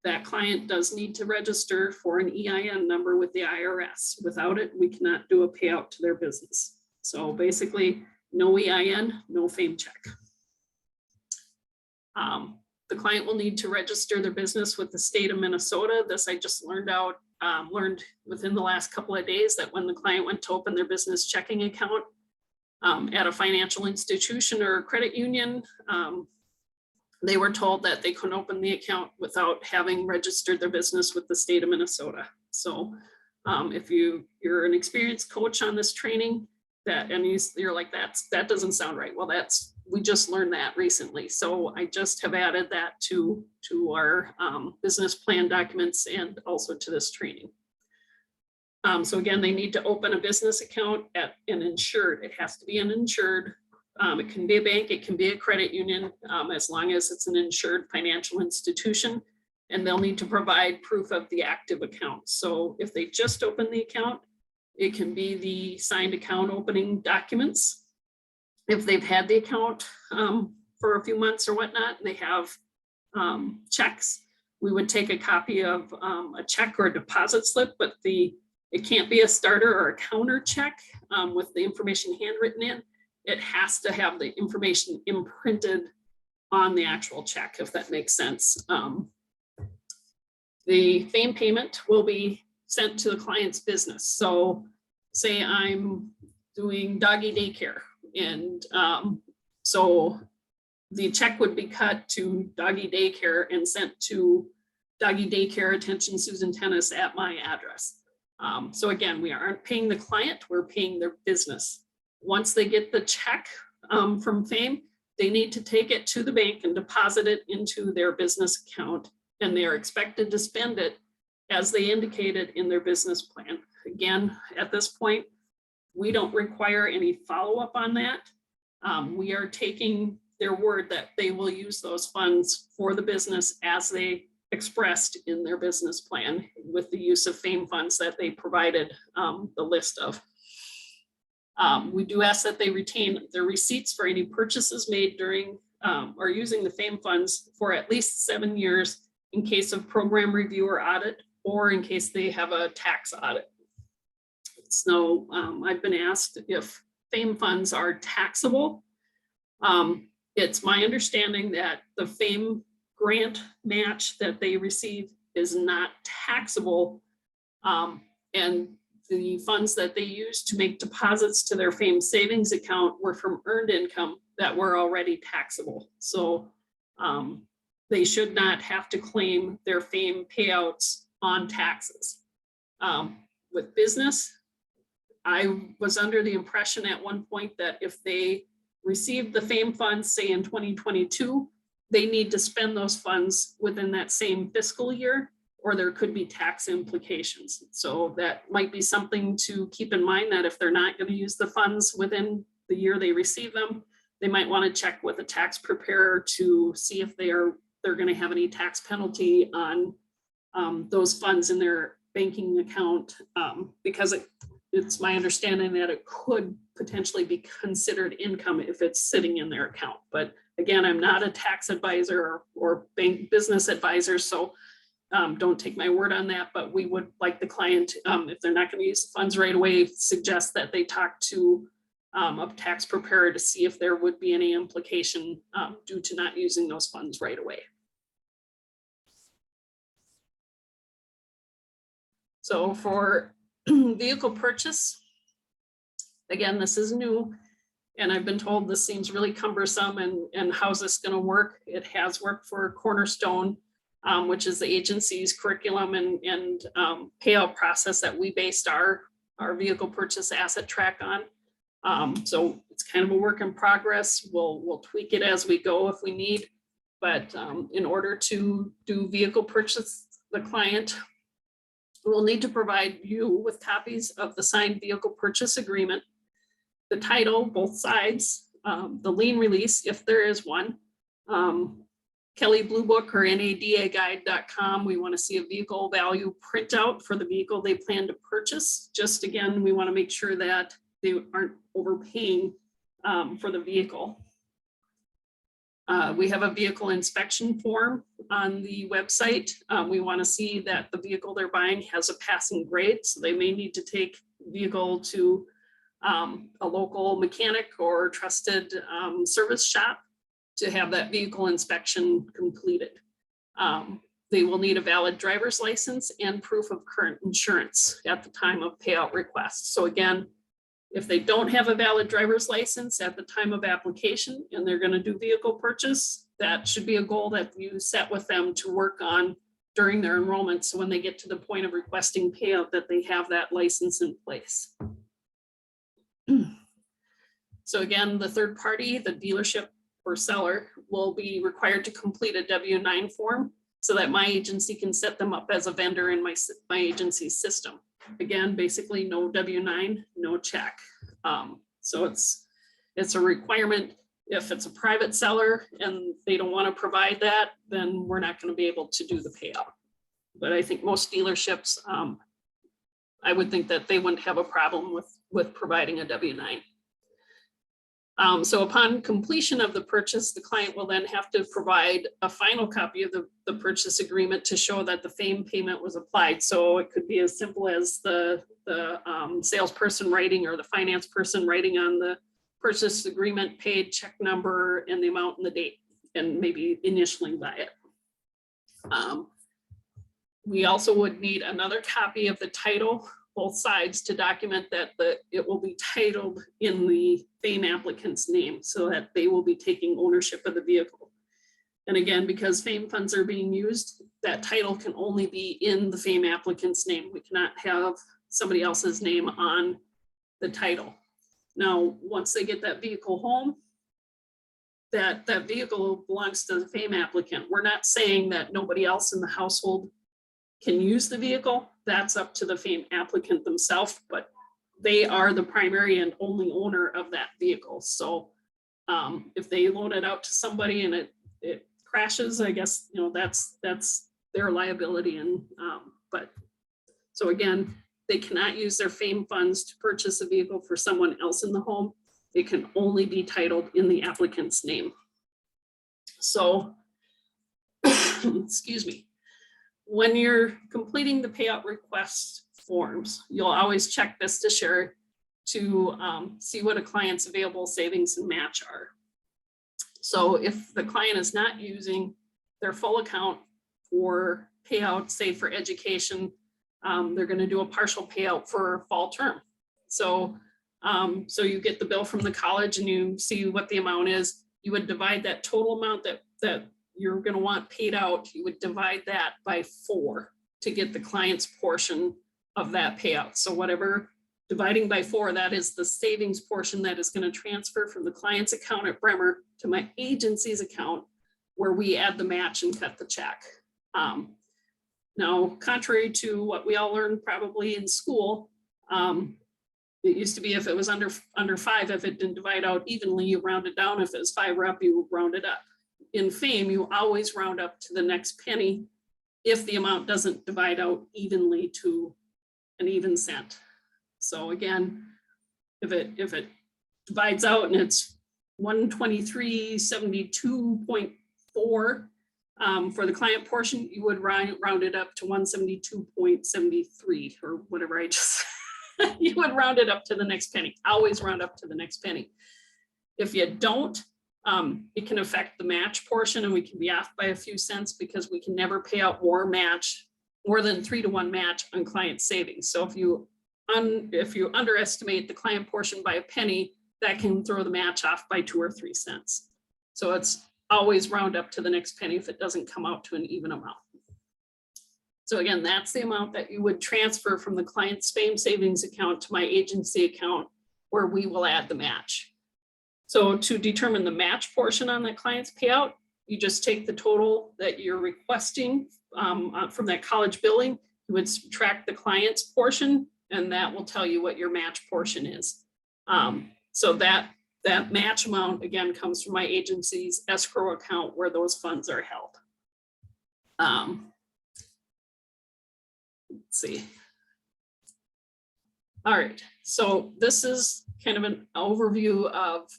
that client does need to register for an EIN number with the IRS. Without it, we cannot do a payout to their business. So basically, no EIN, no FAIM check. The client will need to register their business with the state of Minnesota. This I just learned within the last couple of days, that when the client went to open their business checking account at a financial institution or a credit union, they were told that they couldn't open the account without having registered their business with the state of Minnesota. So if you're an experienced coach on this training, and you're like, that doesn't sound right. Well, we just learned that recently. So I just have added that to our business plan documents and also to this training. So again, they need to open a business account at an insured. It has to be an insured. It can be a bank, it can be a credit union, as long as it's an insured financial institution, and they'll need to provide proof of the active account. So if they just open the account, it can be the signed account opening documents. If they've had the account for a few months or whatnot, and they have checks, we would take a copy of a check or a deposit slip, but it can't be a starter or a counter check with the information handwritten in. It has to have the information imprinted on the actual check, if that makes sense. The FAIM payment will be sent to the client's business. So say I'm doing doggy daycare, and so the check would be cut to doggy daycare and sent to doggy daycare, attention Susan Tennis, at my address. So again, we aren't paying the client, we're paying their business. Once they get the check from FAIM, they need to take it to the bank and deposit it into their business account, and they are expected to spend it as they indicated in their business plan. Again, at this point, we don't require any follow-up on that. We are taking their word that they will use those funds for the business as they expressed in their business plan, with the use of FAIM funds that they provided the list of. We do ask that they retain their receipts for any purchases made during or using the FAIM funds for at least 7 years in case of program review or audit, or in case they have a tax audit. So I've been asked if FAIM funds are taxable. It's my understanding that the FAIM grant match that they receive is not taxable, and the funds that they used to make deposits to their FAIM savings account were from earned income that were already taxable. So they should not have to claim their FAIM payouts on taxes. With business, I was under the impression at one point that if they received the FAIM funds, say in 2022, they need to spend those funds within that same fiscal year, or there could be tax implications. So that might be something to keep in mind, that if they're not going to use the funds within the year they receive them, they might want to check with a tax preparer to see if they're going to have any tax penalty on those funds in their banking account, because it's my understanding that it could potentially be considered income if it's sitting in their account. But Again, I'm not a tax advisor or bank business advisor, so don't take my word on that, but we would like the client, if they're not going to use the funds right away, suggest that they talk to a tax preparer to see if there would be any implication due to not using those funds right away. So for vehicle purchase, again, this is new, and I've been told this seems really cumbersome, and how's this going to work? It has worked for Cornerstone, which is the agency's curriculum and payout process that we based our vehicle purchase asset track on. So it's kind of a work in progress. We'll tweak it as we go if we need, but in order to do vehicle purchase, the client will need to provide you with copies of the signed vehicle purchase agreement, the title, both sides, the lien release, if there is one, Kelly Blue Book or NADAguide.com. We want to see a vehicle value printout for the vehicle they plan to purchase. Just again, we want to make sure that they aren't overpaying for the vehicle. We have a vehicle inspection form on the website. We want to see that the vehicle they're buying has a passing grade, so they may need to take the vehicle to a local mechanic or trusted service shop to have that vehicle inspection completed. They will need a valid driver's license and proof of current insurance at the time of payout request. So again, if they don't have a valid driver's license at the time of application and they're going to do vehicle purchase, that should be a goal that you set with them to work on during their enrollment. So when they get to the point of requesting payout, that they have that license in place. So again, the third party, the dealership or seller, will be required to complete a W-9 form so that my agency can set them up as a vendor in my agency's system. Again, basically no W-9, no check. So it's a requirement. If it's a private seller and they don't want to provide that, then we're not going to be able to do the payout. But I think most dealerships, I would think that they wouldn't have a problem with providing a W-9. So upon completion of the purchase, the client will then have to provide a final copy of the purchase agreement to show that the FAIM payment was applied. So it could be as simple as the salesperson writing or the finance person writing on the purchase agreement, paid, check number, and the amount and the date, and maybe initialing by it. We also would need another copy of the title, both sides, to document that it will be titled in the FAIM applicant's name so that they will be taking ownership of the vehicle. And again, because FAIM funds are being used, that title can only be in the FAIM applicant's name. We cannot have somebody else's name on the title. Now, once they get that vehicle home, that vehicle belongs to the FAIM applicant. We're not saying that nobody else in the household can use the vehicle. That's up to the FAIM applicant themselves, but they are the primary and only owner of that vehicle. So if they loan it out to somebody and it crashes, I guess, you know, that's their liability. And but so again, they cannot use their FAIM funds to purchase a vehicle for someone else in the home. It can only be titled in the applicant's name. So, excuse me. When you're completing the payout request forms, you'll always check this to share to see what a client's available savings and match are. So if the client is not using their full account for payout, say for education, they're going to do a partial payout for fall term. So, so you get the bill from the college and you see what the amount is. You would divide that total amount that you're going to want paid out. You would divide that by 4 to get the client's portion of that payout. So whatever, dividing by 4, that is the savings portion that is going to transfer from the client's account at Bremer to my agency's account, where we add the match and cut the check. Now, contrary to what we all learned probably in school, it used to be if it was under 5, if it didn't divide out evenly, you round it down. If it was 5 or up, you round it up. In FAIM, you always round up to the next penny if the amount doesn't divide out evenly to an even cent. So again, if it divides out and it's 123.72.4 for the client portion, you would round it up to 172.73 or whatever I just, you would round it up to the next penny. Always round up to the next penny. If you don't, it can affect the match portion and we can be off by a few cents because we can never pay out more than 3-to-1 match on client savings. So if you underestimate the client portion by a penny, that can throw the match off by 2 or 3 cents. So it's always round up to the next penny if it doesn't come out to an even amount. So again, that's the amount that you would transfer from the client's FAIM savings account to my agency account where we will add the match. So to determine the match portion on the client's payout, you just take the total that you're requesting from that college billing, you would subtract the client's portion, and that will tell you what your match portion is. So that match amount, again, comes from my agency's escrow account where those funds are held. Let's see. All right, so this is kind of an overview of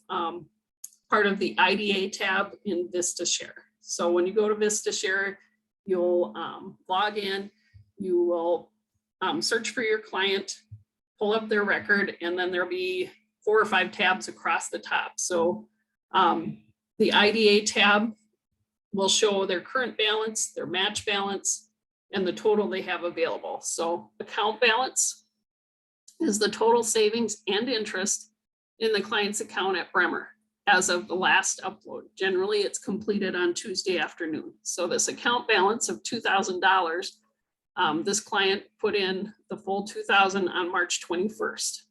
part of the IDA tab in VistaShare. So when you go to VistaShare, you'll log in, you will search for your client, pull up their record, and then there'll be 4 or 5 tabs across the top. So the IDA tab will show their current balance, their match balance, and the total they have available. So account balance is the total savings and interest in the client's account at Bremer as of the last upload. Generally, it's completed on Tuesday afternoon. So this account balance of $2,000, this client put in the full $2,000 on March 21st.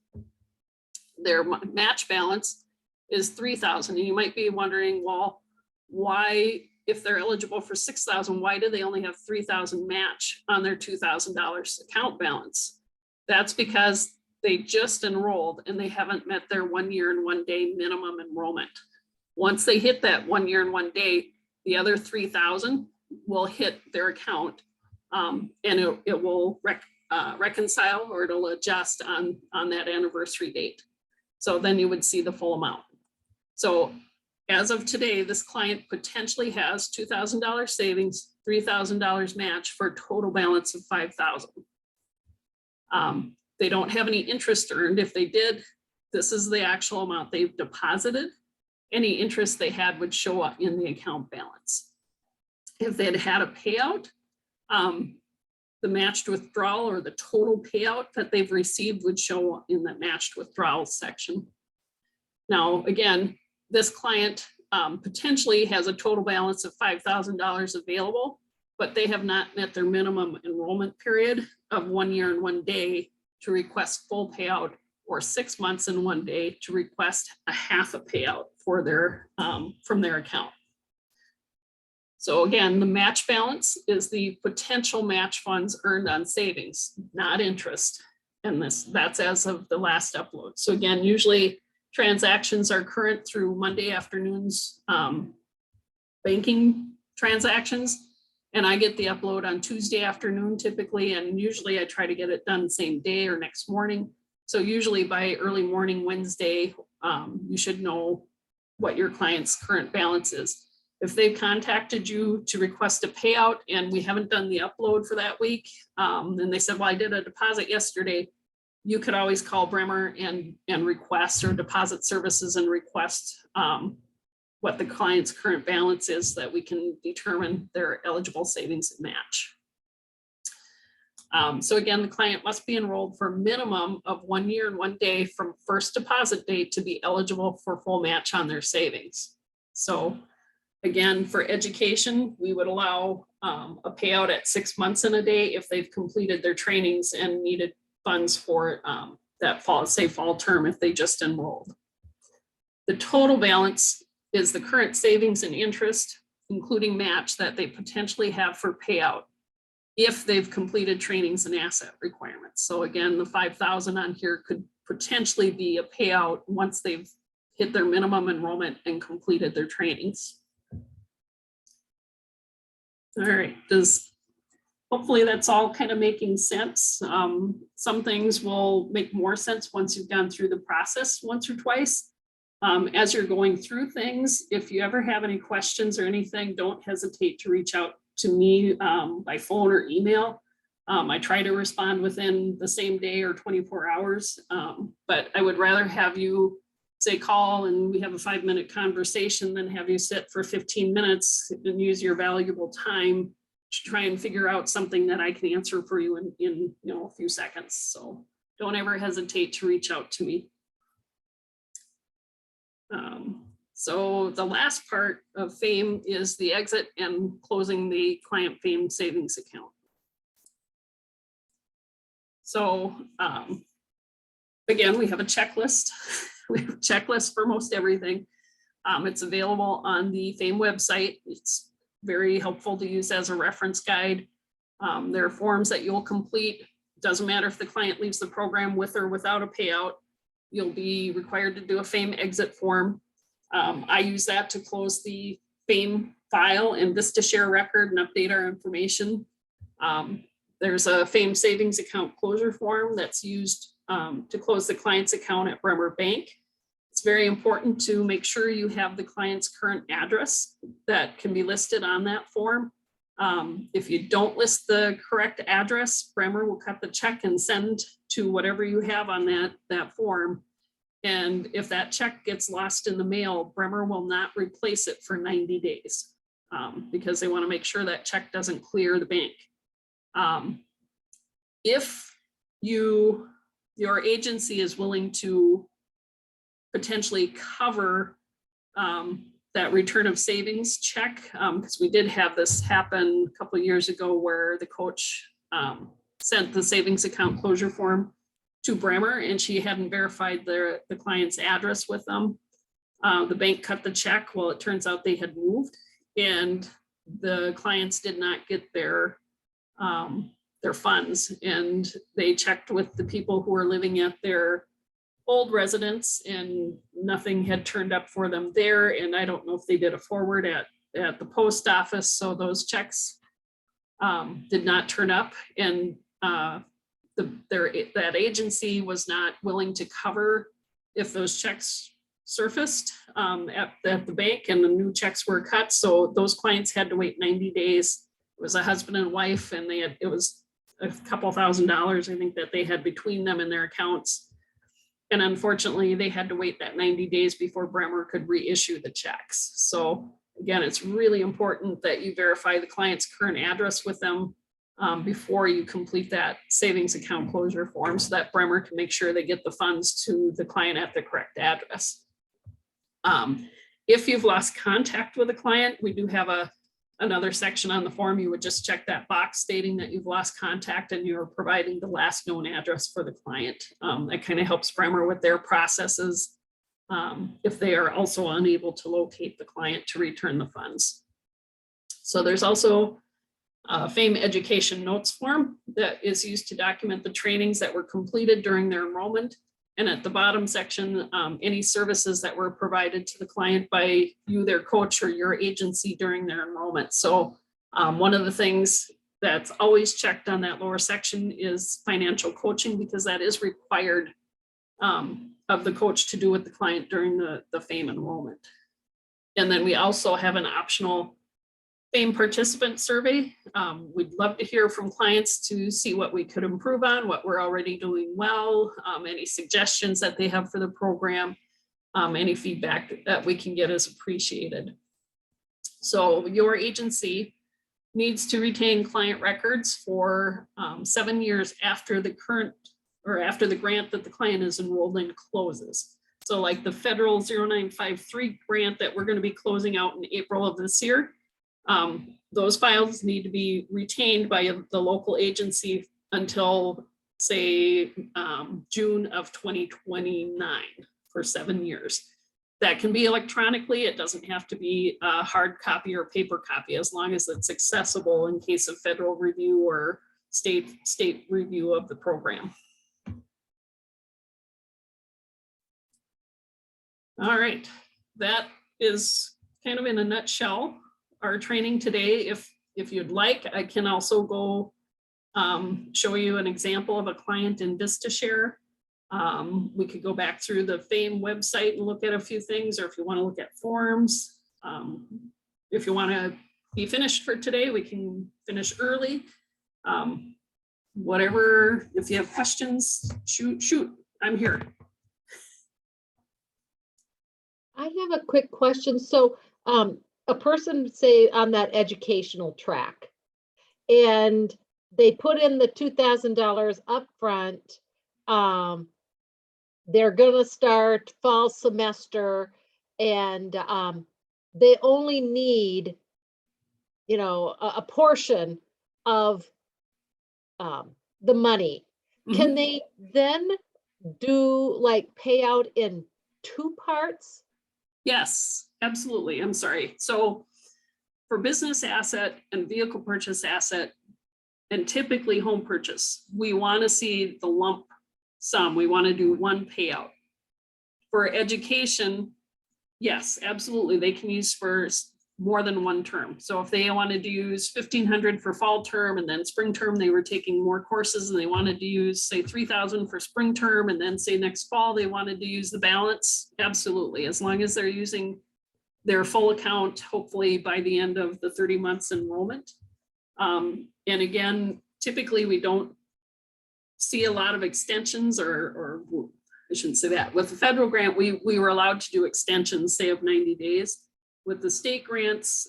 Their match balance is $3,000. And you might be wondering, well, why, if they're eligible for $6,000, why do they only have $3,000 match on their $2,000 account balance? That's because they just enrolled and they haven't met their 1 year and 1 day minimum enrollment. Once they hit that 1 year and 1 day, the other $3,000 will hit their account, and it will reconcile, or it'll adjust on that anniversary date. So then you would see the full amount. So as of today, this client potentially has $2,000 savings, $3,000 match for a total balance of $5,000. They don't have any interest earned. If they did, this is the actual amount they've deposited. Any interest they had would show up in the account balance. If they'd had a payout, the matched withdrawal or the total payout that they've received would show in the matched withdrawal section. Now, again, this client potentially has a total balance of $5,000 available, but they have not met their minimum enrollment period of 1 year and 1 day to request full payout, or 6 months and 1 day to request a half a payout for their from their account. So again, the match balance is the potential match funds earned on savings, not interest. And that's as of the last upload. So again, usually transactions are current through Monday afternoons, banking transactions. And I get the upload on Tuesday afternoon typically, and usually I try to get it done same day or next morning. So usually by early morning Wednesday, you should know what your client's current balance is. If they've contacted you to request a payout and we haven't done the upload for that week, and they said, well, I did a deposit yesterday, you could always call Bremer and request, or deposit services and request what the client's current balance is, that we can determine their eligible savings and match. So again, the client must be enrolled for a minimum of 1 year and 1 day from first deposit date to be eligible for full match on their savings. So again, for education, we would allow a payout at 6 months and a day if they've completed their trainings and needed funds for that fall term if they just enrolled. The total balance is the current savings and interest, including match, that they potentially have for payout if they've completed trainings and asset requirements. So again, the $5,000 on here could potentially be a payout once they've hit their minimum enrollment and completed their trainings. All right, hopefully that's all kind of making sense. Some things will make more sense once you've gone through the process once or twice. As you're going through things, if you ever have any questions or anything, don't hesitate to reach out to me by phone or email. I try to respond within the same day or 24 hours, but I would rather have you say call and we have a 5-minute conversation than have you sit for 15 minutes and use your valuable time to try and figure out something that I can answer for you in a few seconds. So don't ever hesitate to reach out to me. So the last part of FAIM is the exit and closing the client FAIM savings account. So again, we have a checklist. We have a checklist for most everything. It's available on the FAIM website. It's very helpful to use as a reference guide. There are forms that you'll complete. Doesn't matter if the client leaves the program with or without a payout. You'll be required to do a FAIM exit form. I use that to close the FAIM file and VistaShare record and update our information. There's a FAIM savings account closure form that's used to close the client's account at Bremer Bank. It's very important to make sure you have the client's current address that can be listed on that form. If you don't list the correct address, Bremer will cut the check and send to whatever you have on that form. And if that check gets lost in the mail, Bremer will not replace it for 90 days because they want to make sure that check doesn't clear the bank. If your agency is willing to potentially cover that return of savings check, because we did have this happen a couple of years ago where the coach sent the savings account closure form to Bremer and she hadn't verified the client's address with them. The bank cut the check. Well, it turns out they had moved and the clients did not get their funds, and they checked with the people who were living at their old residence and nothing had turned up for them there. And I don't know if they did a forward at the post office. So those checks did not turn up, and that agency was not willing to cover if those checks surfaced at the bank and the new checks were cut. So those clients had to wait 90 days. It was a husband and wife, and it was a couple $1,000s, I think, that they had between them in their accounts. And unfortunately, they had to wait that 90 days before Bremer could reissue the checks. So again, it's really important that you verify the client's current address with them before you complete that savings account closure form so that Bremer can make sure they get the funds to the client at the correct address. If you've lost contact with a client, we do have another section on the form. You would just check that box stating that you've lost contact and you're providing the last known address for the client. That kind of helps Bremer with their processes if they are also unable to locate the client to return the funds. So there's also a FAIM education notes form that is used to document the trainings that were completed during their enrollment. And at the bottom section, any services that were provided to the client by you, their coach, or your agency during their enrollment. So one of the things that's always checked on that lower section is financial coaching, because that is required of the coach to do with the client during the FAIM enrollment. And then we also have an optional FAIM participant survey. We'd love to hear from clients to see what we could improve on, what we're already doing well, any suggestions that they have for the program, any feedback that we can get is appreciated. So your agency needs to retain client records for 7 years after the current or after the grant that the client is enrolled in closes. So like the federal 0953 grant that we're going to be closing out in April of this year, those files need to be retained by the local agency until, say, June of 2029 for 7 years. That can be electronically. It doesn't have to be a hard copy or paper copy, as long as it's accessible in case of federal review or state review of the program. All right, that is kind of in a nutshell our training today. If you'd like, I can also go show you an example of a client in VistaShare We could go back through the FAIM website and look at a few things, or if you want to look at forms. If you want to be finished for today, we can finish early. Whatever, if you have questions, shoot, I'm here. I have a quick question. So a person, say, on that educational track, and they put in the $2,000 upfront. They're going to start fall semester, and they only need, you know, a portion of the money. Can they then do like payout in 2 parts? Yes, absolutely. I'm sorry. So for business asset and vehicle purchase asset, and typically home purchase, we want to see the lump sum. We want to do one payout. For education, yes, absolutely. They can use for more than one term. So if they wanted to use 1,500 for fall term, and then spring term, they were taking more courses and they wanted to use, say, 3,000 for spring term, and then say next fall, they wanted to use the balance. Absolutely. As long as they're using their full account, hopefully by the end of the 30 months enrollment. And again, typically we don't see a lot of extensions, or I shouldn't say that. With the federal grant, we were allowed to do extensions, say, of 90 days. With the state grants,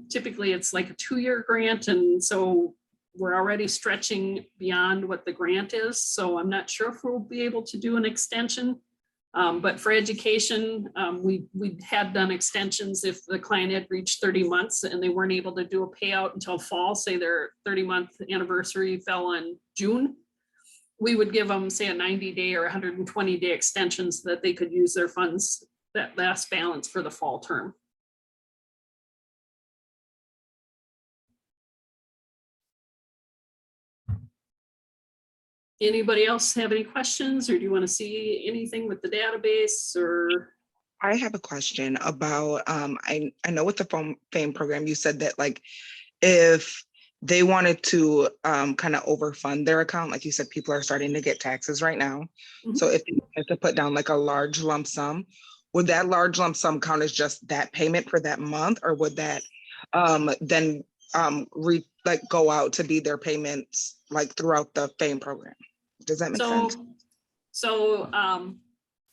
typically it's like a 2-year grant. And so we're already stretching beyond what the grant is. So I'm not sure if we'll be able to do an extension. But for education, we had done extensions if the client had reached 30 months and they weren't able to do a payout until fall, say their 30-month anniversary fell on June. We would give them, say, a 90-day or 120-day extension so that they could use their funds, that last balance, for the fall term. Anybody else have any questions, or do you want to see anything with the database? Or I have a question about, I know with the FAIM program, you said that like if they wanted to kind of overfund their account, like you said, people are starting to get taxes right now. So if they had to put down like a large lump sum, would that large lump sum count as just that payment for that month, or would that then go out to be their payments like throughout the FAIM program? Does that make sense? So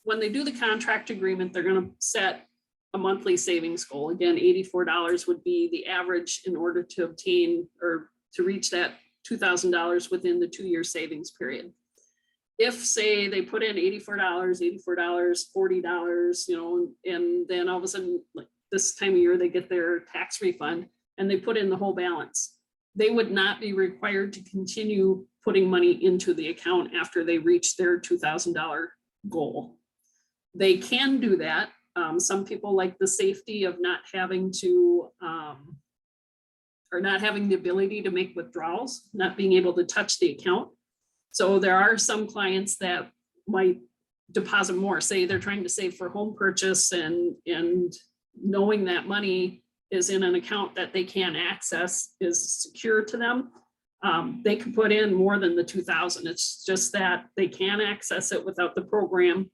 when they do the contract agreement, they're going to set a monthly savings goal. Again, $84 would be the average in order to obtain or to reach that $2,000 within the 2-year savings period. If, say, they put in $84, $40, you know, and then all of a sudden, like this time of year, they get their tax refund and they put in the whole balance, they would not be required to continue putting money into the account after they reach their $2,000 goal. They can do that. Some people like the safety of not having to, or not having the ability to make withdrawals, not being able to touch the account. So there are some clients that might deposit more. Say they're trying to save for home purchase, and knowing that money is in an account that they can't access is secure to them. They can put in more than the 2,000. It's just that they can access it without the program.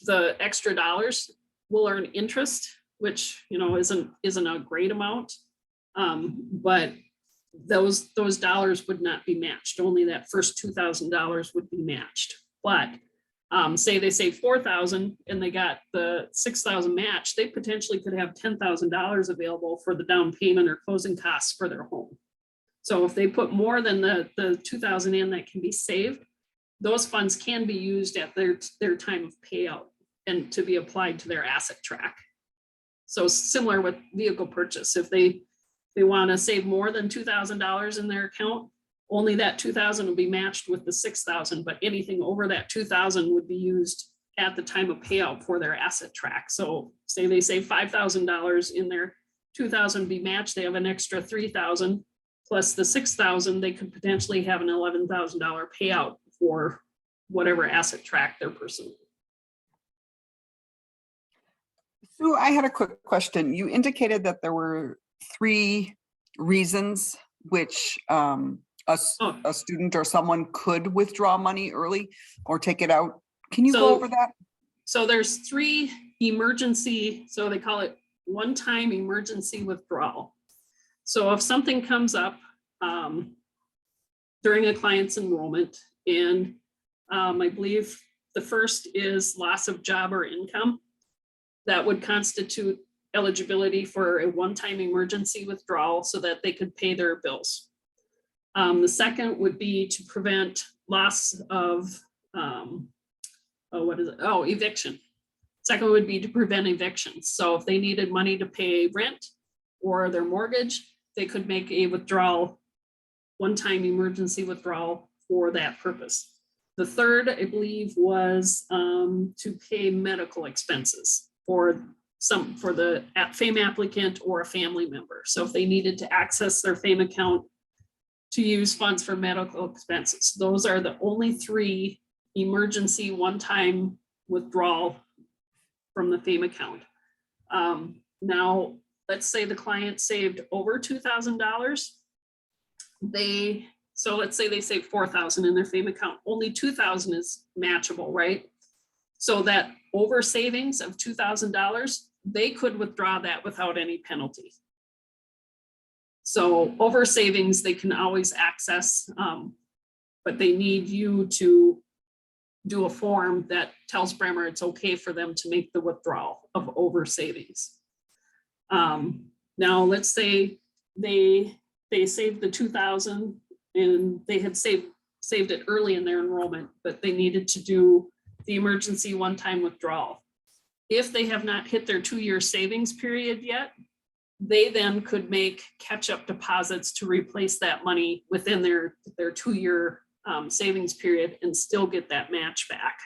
The extra dollars will earn interest, which, you know, isn't a great amount, but those dollars would not be matched. Only that first $2,000 would be matched. But say they save 4,000 and they got the 6,000 matched, they potentially could have $10,000 available for the down payment or closing costs for their home. So if they put more than the 2,000 in that can be saved, those funds can be used at their time of payout and to be applied to their asset track. So similar with vehicle purchase, if they want to save more than $2,000 in their account, only that 2,000 will be matched with the 6,000, but anything over that 2,000 would be used at the time of payout for their asset track. So say they save $5,000 in their 2,000 be matched, they have an extra 3,000 plus the 6,000, they could potentially have an $11,000 payout for whatever asset track they're pursuing. Sue, I had a quick question. You indicated that there were 3 reasons which a student or someone could withdraw money early or take it out. Can you go over that? So there's 3 emergency, so they call it one-time emergency withdrawal. So if something comes up during a client's enrollment, and I believe the first is loss of job or income, that would constitute eligibility for a one-time emergency withdrawal so that they could pay their bills. The second would be to prevent loss of, eviction. Second would be to prevent evictions. So if they needed money to pay rent or their mortgage, they could make a withdrawal, one-time emergency withdrawal for that purpose. The third, I believe, was to pay medical expenses for the FAIM applicant or a family member. So if they needed to access their FAIM account to use funds for medical expenses, those are the only 3 emergency one-time withdrawal from the FAIM account. Now, let's say the client saved over $2,000. So let's say they saved $4,000 in their FAIM account. Only $2,000 is matchable, right? So that over savings of $2,000, they could withdraw that without any penalty. So over savings, they can always access, but they need you to do a form that tells Bremer it's okay for them to make the withdrawal of over savings. Now, let's say they saved the $2,000 and they had saved it early in their enrollment, but they needed to do the emergency one-time withdrawal. If they have not hit their 2-year savings period yet, they then could make catch-up deposits to replace that money within their 2-year savings period and still get that match back.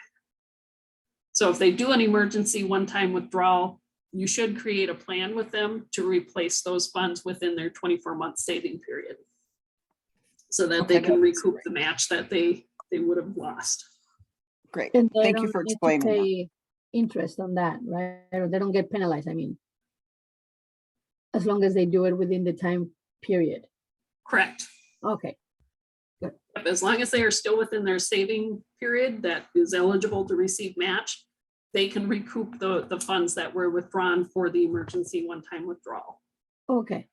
So if they do an emergency one-time withdrawal, you should create a plan with them to replace those funds within their 24-month saving period so that they can recoup the match that they would have lost. Great. And Thank you for explaining that. Pay interest on that, right? Or they don't get penalized, I mean, as long as they do it within the time period. Correct. Okay. Good. As long as they are still within their saving period that is eligible to receive match, they can recoup the funds that were withdrawn for the emergency one-time withdrawal. Okay.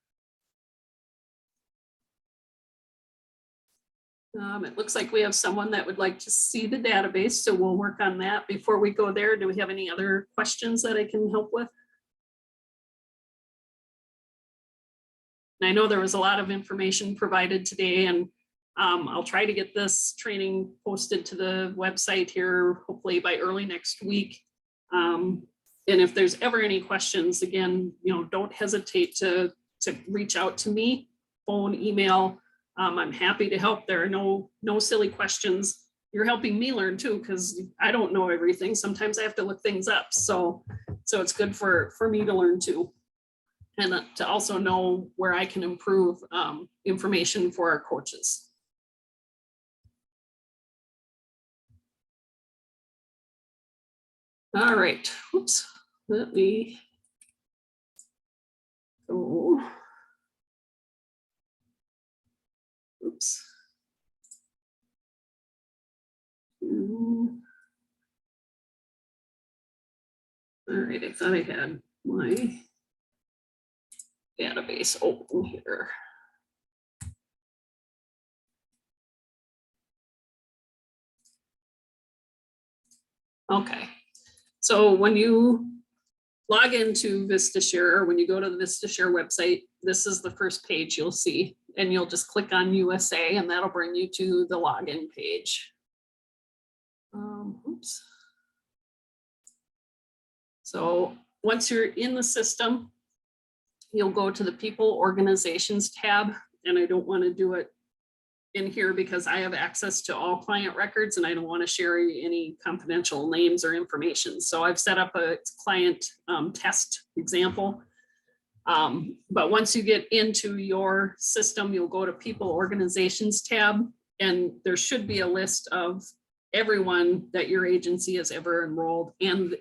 It looks like we have someone that would like to see the database, so we'll work on that. Before we go there, do we have any other questions that I can help with? And I know there was a lot of information provided today, and I'll try to get this training posted to the website here, hopefully by early next week. And if there's ever any questions, again, don't hesitate to reach out to me, phone, email. I'm happy to help. There are no silly questions. You're helping me learn too, because I don't know everything. Sometimes I have to look things up. So it's good for me to learn too. And to also know where I can improve information for our coaches. All right, oops, let me go. Oops. All right, I thought I had my database open here. Okay, so when you log into VistaShare, or when you go to the VistaShare website, this is the first page you'll see, and you'll just click on USA and that'll bring you to the login page. Oops. So once you're in the system, you'll go to the People Organizations tab, and I don't want to do it in here because I have access to all client records and I don't want to share any confidential names or information. So I've set up a client test example. But once you get into your system, you'll go to People Organizations tab, and there should be a list of everyone that your agency has ever enrolled and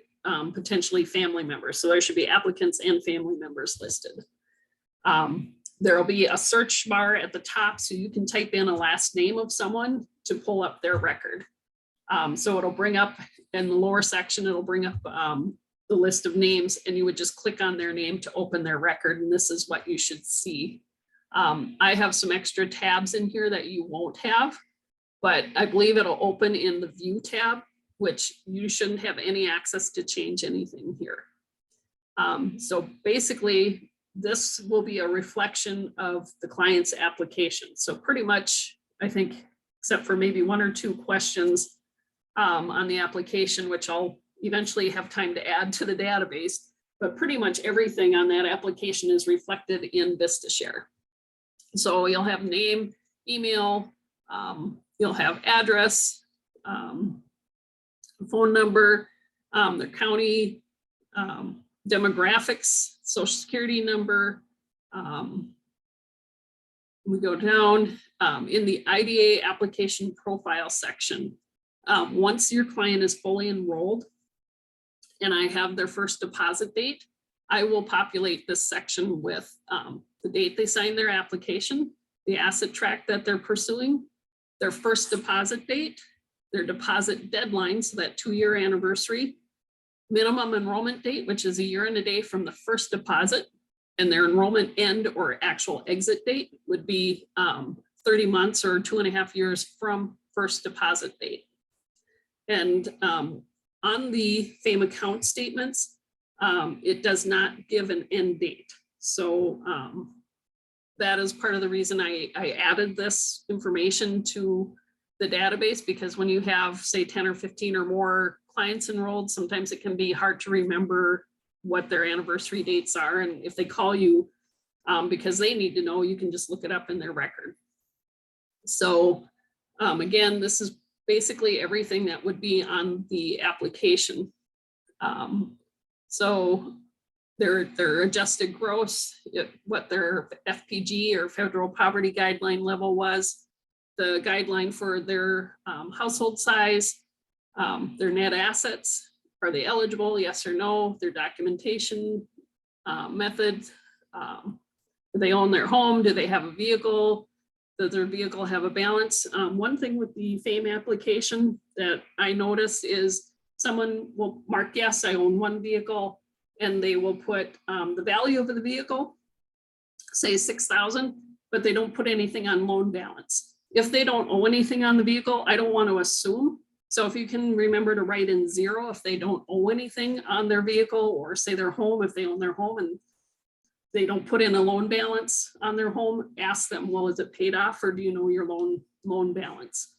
potentially family members. So there should be applicants and family members listed. There'll be a search bar at the top, so you can type in a last name of someone to pull up their record. So it'll bring up in the lower section, it'll bring up the list of names, and you would just click on their name to open their record, and this is what you should see. I have some extra tabs in here that you won't have, but I believe it'll open in the View tab, which you shouldn't have any access to change anything here. So basically, this will be a reflection of the client's application. So pretty much, I think, except for maybe 1 or 2 questions on the application, which I'll eventually have time to add to the database, but pretty much everything on that application is reflected in VistaShare. So you'll have name, email, you'll have address, phone number, their county, demographics, social security number. We go down in the IDA application profile section. Once your client is fully enrolled and I have their first deposit date, I will populate this section with the date they signed their application, the asset track that they're pursuing, their first deposit date, their deposit deadline, so that 2-year anniversary, minimum enrollment date, which is a year and a day from the first deposit, and their enrollment end or actual exit date would be 30 months or 2.5 years from first deposit date. And on the FAIM account statements, it does not give an end date. So that is part of the reason I added this information to the database, because when you have, say, 10 or 15 or more clients enrolled, sometimes it can be hard to remember what their anniversary dates are. And if they call you because they need to know, you can just look it up in their record. So again, this is basically everything that would be on the application. So their adjusted gross, what their FPG or federal poverty guideline level was, the guideline for their household size, their net assets, are they eligible, yes or no, their documentation method, do they own their home, do they have a vehicle, does their vehicle have a balance? One thing with the FAIM application that I noticed is someone will mark, yes, I own 1 vehicle, and they will put the value of the vehicle, say 6,000, but they don't put anything on loan balance. If they don't owe anything on the vehicle, I don't want to assume. So if you can remember to write in 0 if they don't owe anything on their vehicle, or say their home, if they own their home and they don't put in a loan balance on their home, ask them, well, is it paid off, or do you know your loan balance?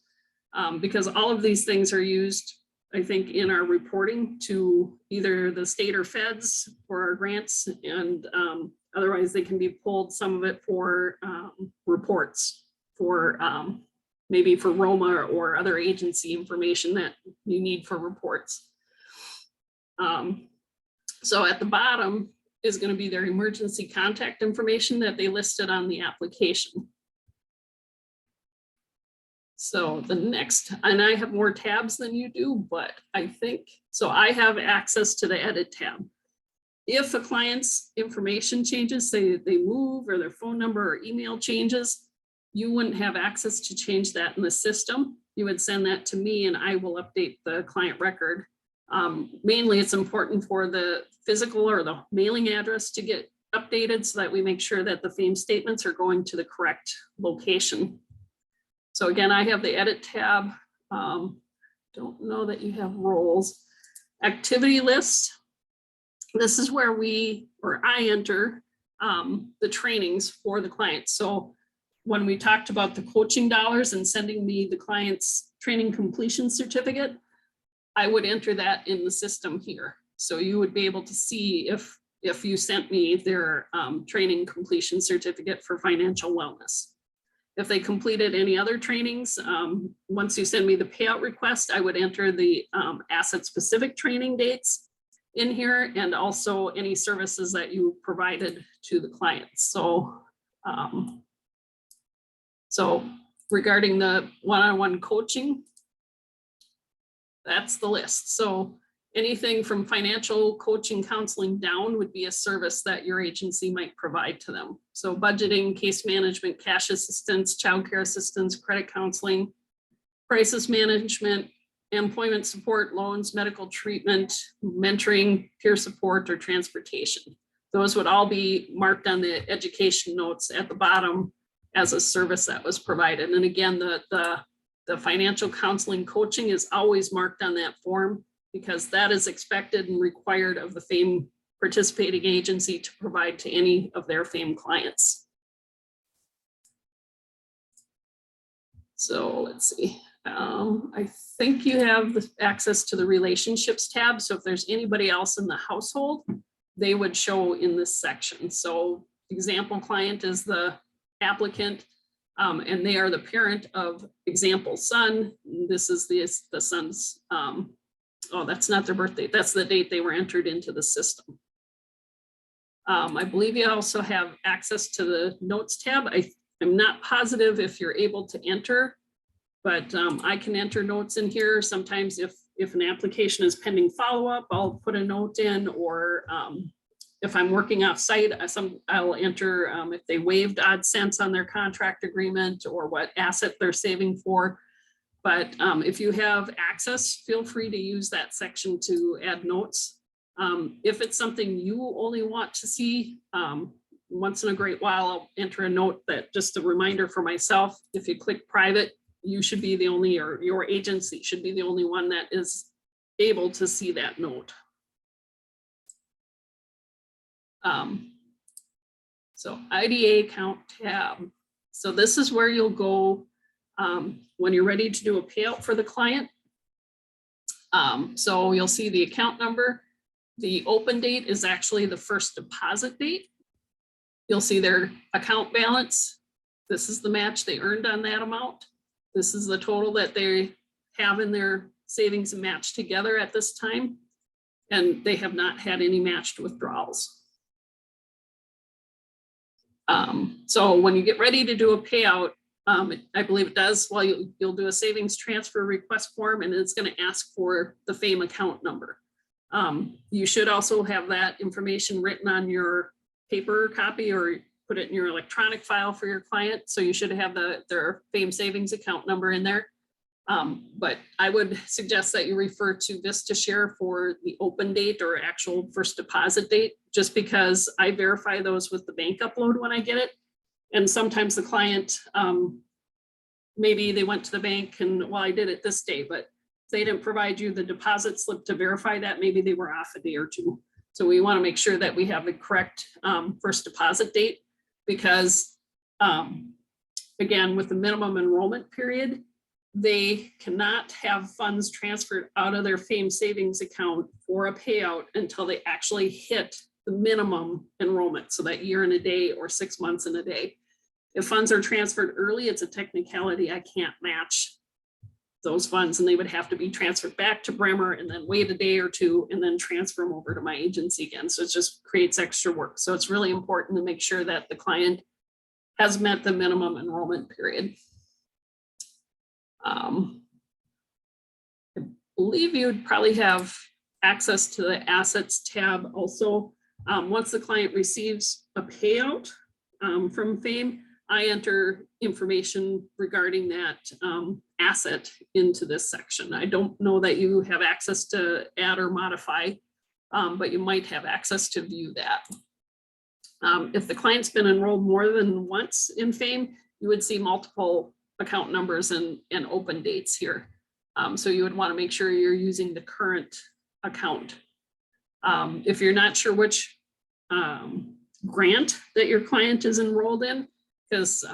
Because all of these things are used, I think, in our reporting to either the state or feds for our grants, and otherwise they can be pulled, some of it for reports, for maybe for Roma or other agency information that you need for reports. So at the bottom is going to be their emergency contact information that they listed on the application. So the next, and I have more tabs than you do, but I think, so I have access to the edit tab. If a client's information changes, say they move or their phone number or email changes, you wouldn't have access to change that in the system. You would send that to me and I will update the client record. Mainly it's important for the physical or the mailing address to get updated so that we make sure that the FAIM statements are going to the correct location. So again, I have the edit tab. Don't know that you have roles. Activity list. This is where I enter the trainings for the client. So when we talked about the coaching dollars and sending me the client's training completion certificate, I would enter that in the system here. So you would be able to see if you sent me their training completion certificate for financial wellness. If they completed any other trainings, once you send me the payout request, I would enter the asset specific training dates in here, and also any services that you provided to the clients. So regarding the one-on-one coaching, that's the list. So Anything from financial coaching, counseling down would be a service that your agency might provide to them. So budgeting, case management, cash assistance, childcare assistance, credit counseling, crisis management, employment support, loans, medical treatment, mentoring, peer support, or transportation. Those would all be marked on the education notes at the bottom as a service that was provided. And again, the financial counseling coaching is always marked on that form because that is expected and required of the FAIM participating agency to provide to any of their FAIM clients. So let's see. I think you have the access to the relationships tab. So if there's anybody else in the household, they would show in this section. So example client is the applicant, and they are the parent of example son. This is the son's, oh, that's not their birth date. That's the date they were entered into the system. I believe you also have access to the notes tab. I'm not positive if you're able to enter, but I can enter notes in here. Sometimes if an application is pending follow-up, I'll put a note in, or if I'm working off site, I'll enter if they waived odd cents on their contract agreement or what asset they're saving for. But if you have access, feel free to use that section to add notes. If it's something you only want to see, once in a great while, I'll enter a note that just a reminder for myself. If you click private, you should be the only, or your agency should be the only one that is able to see that note. So IDA account tab. So this is where you'll go when you're ready to do a payout for the client. So you'll see the account number. The open date is actually the first deposit date. You'll see their account balance. This is the match they earned on that amount. This is the total that they have in their savings and match together at this time. And they have not had any matched withdrawals. So when you get ready to do a payout, I believe it does, well, you'll do a savings transfer request form, and it's going to ask for the FAIM account number. You should also have that information written on your paper copy or put it in your electronic file for your client. So you should have their FAIM savings account number in there. But I would suggest that you refer to VistaShare for the open date or actual first deposit date, just because I verify those with the bank upload when I get it. And sometimes the client, maybe they went to the bank and, well, I did it this day, but they didn't provide you the deposit slip to verify that, maybe they were off a day or two. So we want to make sure that we have the correct first deposit date, because again, with the minimum enrollment period, they cannot have funds transferred out of their FAIM savings account for a payout until they actually hit the minimum enrollment. So that year and a day or 6 months and a day. If funds are transferred early, it's a technicality. I can't match those funds, and they would have to be transferred back to Bremer and then wait a day or two and then transfer them over to my agency again. So it just creates extra work. So it's really important to make sure that the client has met the minimum enrollment period. I believe you'd probably have access to the assets tab also. Once the client receives a payout from FAIM, I enter information regarding that asset into this section. I don't know that you have access to add or modify, but you might have access to view that. If the client's been enrolled more than once in FAIM, you would see multiple account numbers and open dates here. So you would want to make sure you're using the current account. If you're not sure which grant that your client is enrolled in, because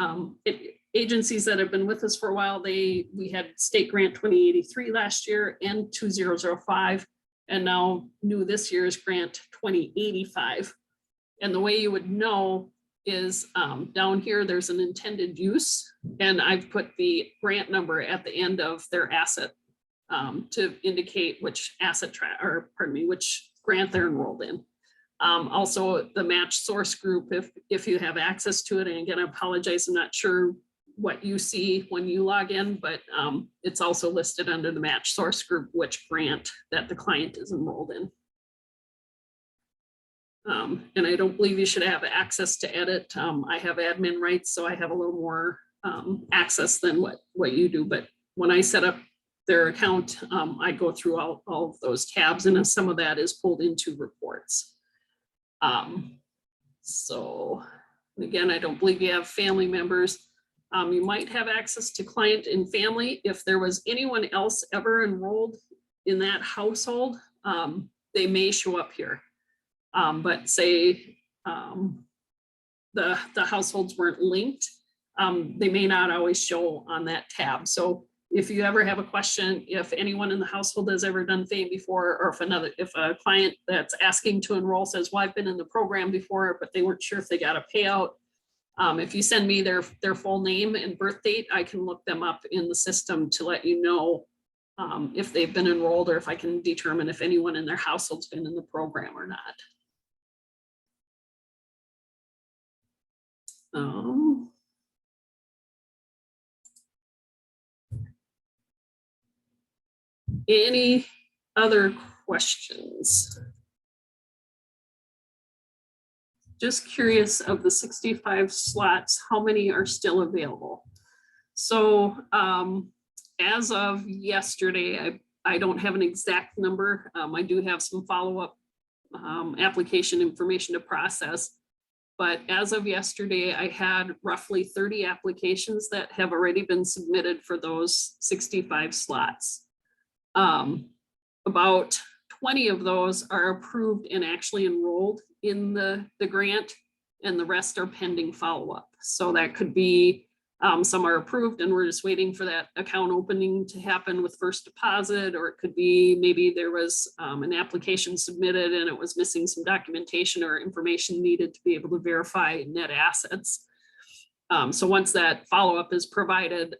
agencies that have been with us for a while, we had State Grant 2083 last year and 2005, and now new this year's Grant 2085. And the way you would know is down here, there's an intended use, and I've put the grant number at the end of their asset to indicate which which grant they're enrolled in. Also the match source group, if you have access to it, and again, I apologize, I'm not sure what you see when you log in, but it's also listed under the match source group, which grant that the client is enrolled in. And I don't believe you should have access to edit. I have admin rights, so I have a little more access than what you do. But when I set up their account, I go through all of those tabs, and some of that is pulled into reports. So again, I don't believe you have family members. You might have access to client and family. If there was anyone else ever enrolled in that household, they may show up here. But say the households weren't linked, they may not always show on that tab. So if you ever have a question, if anyone in the household has ever done FAIM before, or if a client that's asking to enroll says, well, I've been in the program before, but they weren't sure if they got a payout. If you send me their full name and birth date, I can look them up in the system to let you know if they've been enrolled, or if I can determine if anyone in their household's been in the program or not. Any other questions? Just curious, of the 65 slots, how many are still available? So as of yesterday, I don't have an exact number. I do have some follow-up application information to process. But as of yesterday, I had roughly 30 applications that have already been submitted for those 65 slots. About 20 of those are approved and actually enrolled in the grant, and the rest are pending follow-up. So that could be some are approved and we're just waiting for that account opening to happen with first deposit, or it could be maybe there was an application submitted and it was missing some documentation or information needed to be able to verify net assets. So once that follow-up is provided,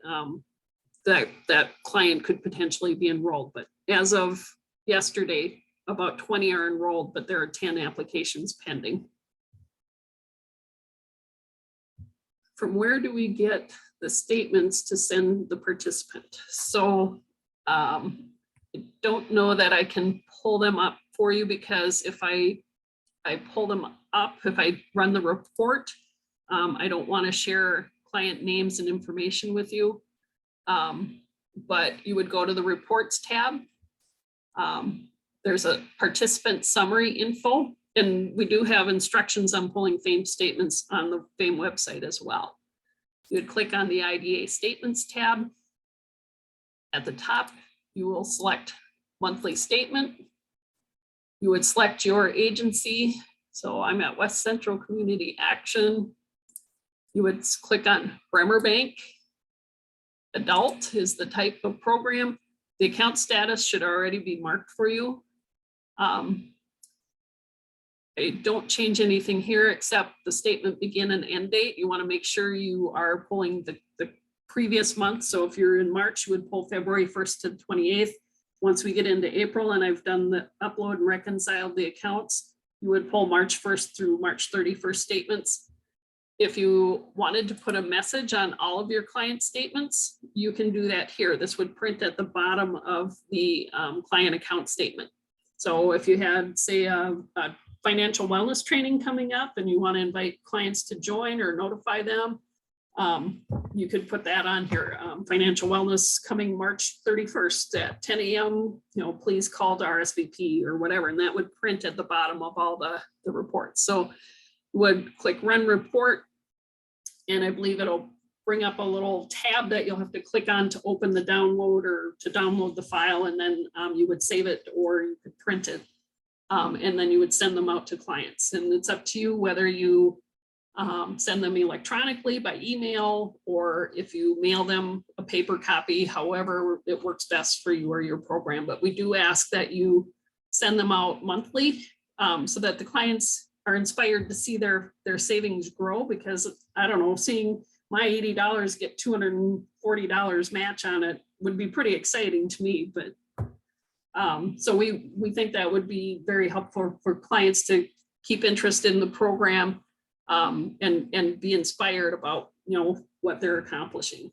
that client could potentially be enrolled. But as of yesterday, about 20 are enrolled, but there are 10 applications pending. From where do we get the statements to send the participant? So I don't know that I can pull them up for you, because if I pull them up, if I run the report, I don't want to share client names and information with you. But you would go to the reports tab. There's a participant summary info, and we do have instructions on pulling FAIM statements on the FAIM website as well. You would click on the IDA statements tab. At the top, you will select monthly statement. You would select your agency. So I'm at West Central Community Action. You would click on Bremer Bank. Adult is the type of program. The account status should already be marked for you. I don't change anything here except the statement begin and end date. You want to make sure you are pulling the previous month. So if you're in March, you would pull February 1st to 28th. Once we get into April and I've done the upload and reconciled the accounts, you would pull March 1st through March 31st statements. If you wanted to put a message on all of your client statements, you can do that here. This would print at the bottom of the client account statement. So if you had, say, a financial wellness training coming up and you want to invite clients to join or notify them, you could put that on here. Financial wellness coming March 31st at 10 a.m. Please call to RSVP or whatever, and that would print at the bottom of all the reports. So would click run report, and I believe it'll bring up a little tab that you'll have to click on to open the download or to download the file, and then you would save it or you could print it, and then you would send them out to clients. And it's up to you whether you send them electronically by email, or if you mail them a paper copy, however it works best for you or your program. But we do ask that you send them out monthly so that the clients are inspired to see their savings grow, because I don't know, seeing my $80 get $240 match on it would be pretty exciting to me. But so we think that would be very helpful for clients to keep interested in the program and be inspired about what they're accomplishing.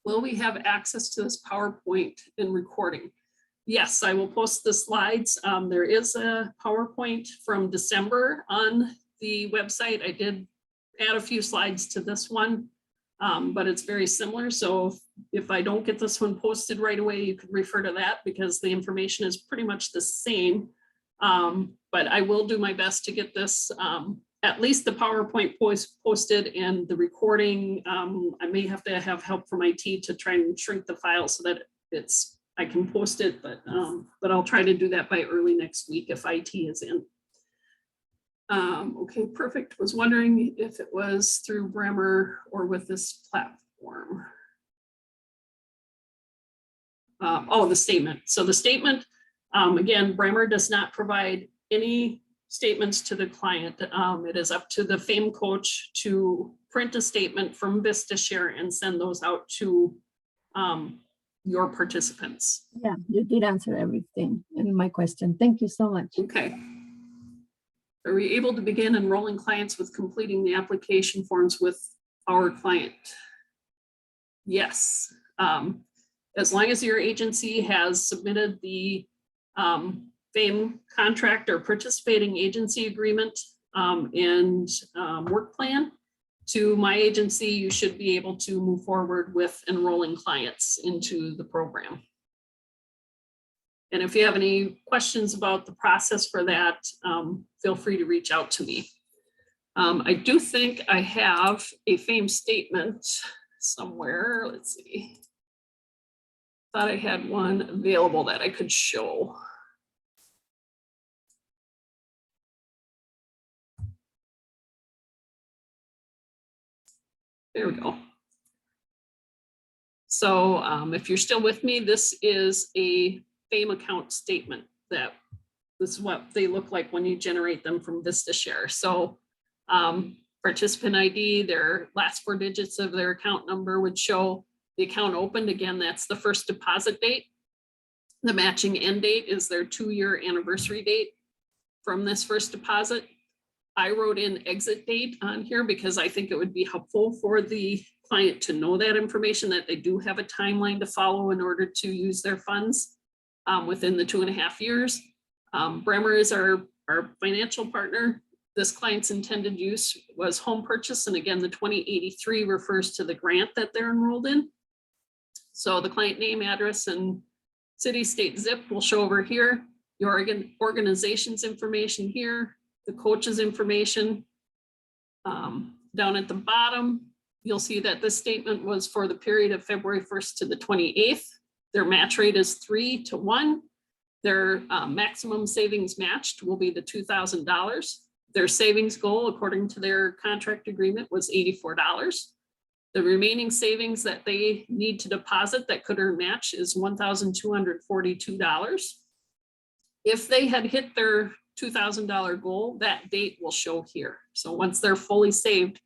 Will we have access to this PowerPoint and recording? Yes, I will post the slides. There is a PowerPoint from December on the website. I did add a few slides to this one, but it's very similar. So if I don't get this one posted right away, you could refer to that because the information is pretty much the same. But I will do my best to get this, at least the PowerPoint posted and the recording. I may have to have help from IT to try and shrink the file so that I can post it, but I'll try to do that by early next week if IT is in. Okay, perfect. Was wondering if it was through Bremer or with this platform. Oh, the statement. So the statement, again, Bremer does not provide any statements to the client. It is up to the FAIM coach to print a statement from VistaShare and send those out to your participants. Yeah, you did answer everything in my question. Thank you so much. Okay. Are we able to begin enrolling clients with completing the application forms with our client? Yes. As long as your agency has submitted the FAIM contract or participating agency agreement and work plan to my agency, you should be able to move forward with enrolling clients into the program. And if you have any questions about the process for that, feel free to reach out to me. I do think I have a FAIM statement somewhere. Let's see. Thought I had one available that I could show. There we go. So if you're still with me, this is a FAIM account statement. That this is what they look like when you generate them from VistaShare. So participant ID, their last 4 digits of their account number would show the account opened. Again, that's the first deposit date. The matching end date is their 2-year anniversary date from this first deposit. I wrote in exit date on here because I think it would be helpful for the client to know that information, that they do have a timeline to follow in order to use their funds within the 2.5 years. Bremer is our financial partner. This client's intended use was home purchase. And again, the 2083 refers to the grant that they're enrolled in. So the client name, address, and city, state, zip will show over here. Your organization's information here, the coach's information. Down at the bottom, you'll see that this statement was for the period of February 1st to the 28th. Their match rate is 3 to 1. Their maximum savings matched will be the $2,000. Their savings goal, according to their contract agreement, was $84. The remaining savings that they need to deposit that could earn match is $1,242. If they had hit their $2,000 goal, that date will show here. So once they're fully saved,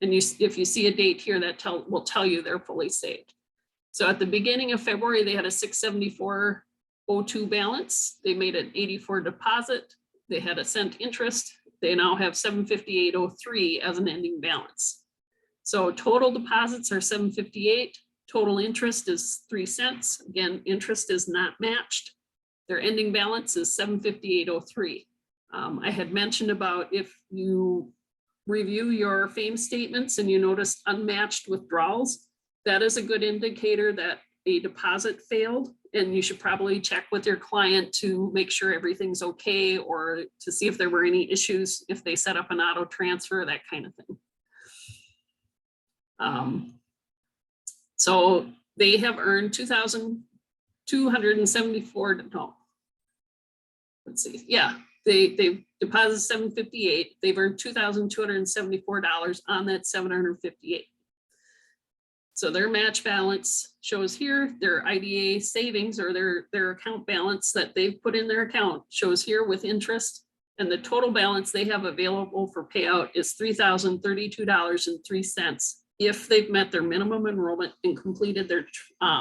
and if you see a date here, that will tell you they're fully saved. So at the beginning of February, they had a $674.02 balance. They made an $84 deposit. They had a cent interest. They now have $758.03 as an ending balance. So total deposits are $758. Total interest is 3 cents. Again, interest is not matched. Their ending balance is $758.03. I had mentioned about if you review your FAIM statements and you notice unmatched withdrawals, that is a good indicator that a deposit failed, and you should probably check with your client to make sure everything's okay, or to see if there were any issues, if they set up an auto transfer, that kind of thing. So they have earned $2,274. No, let's see. Yeah, they deposited $758. They've earned $2,274 on that $758. So their match balance shows here. Their IDA savings, or their account balance that they've put in their account, shows here with interest. And the total balance they have available for payout is $3,032.03 if they've met their minimum enrollment and completed their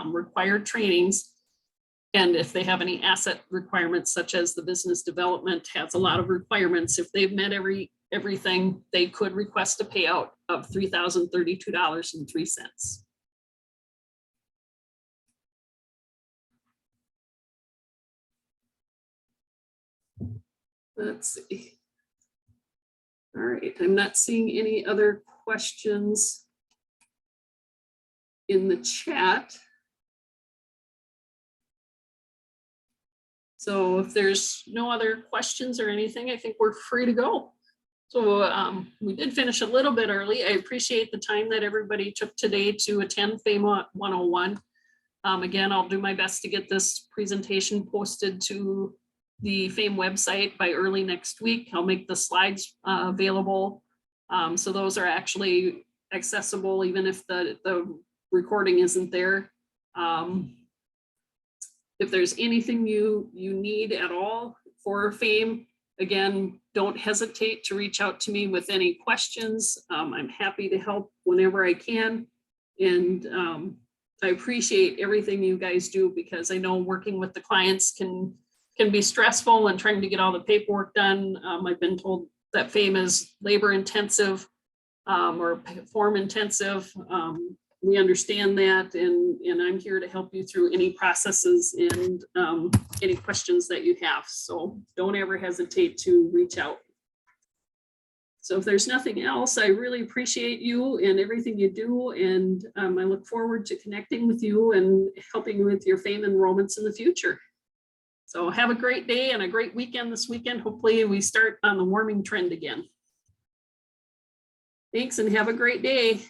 required trainings. And if they have any asset requirements, such as the business development has a lot of requirements, if they've met every everything, they could request a payout of $3,032.03. Let's see. All right, I'm not seeing any other questions in the chat. So if there's no other questions or anything, I think we're free to go. So we did finish a little bit early. I appreciate the time that everybody took today to attend FAIM 101. Again, I'll do my best to get this presentation posted to the FAIM website by early next week. I'll make the slides available. So those are actually accessible even if the recording isn't there. If there's anything you need at all for FAIM, again, don't hesitate to reach out to me with any questions. I'm happy to help whenever I can. And I appreciate everything you guys do, because I know working with the clients can be stressful and trying to get all the paperwork done. I've been told that FAIM is labor intensive or form intensive. We understand that, and I'm here to help you through any processes and any questions that you have. So don't ever hesitate to reach out. So if there's nothing else, I really appreciate you and everything you do. And I look forward to connecting with you and helping you with your FAIM enrollments in the future. So have a great day and a great weekend this weekend. Hopefully we start on the warming trend again. Thanks and have a great day.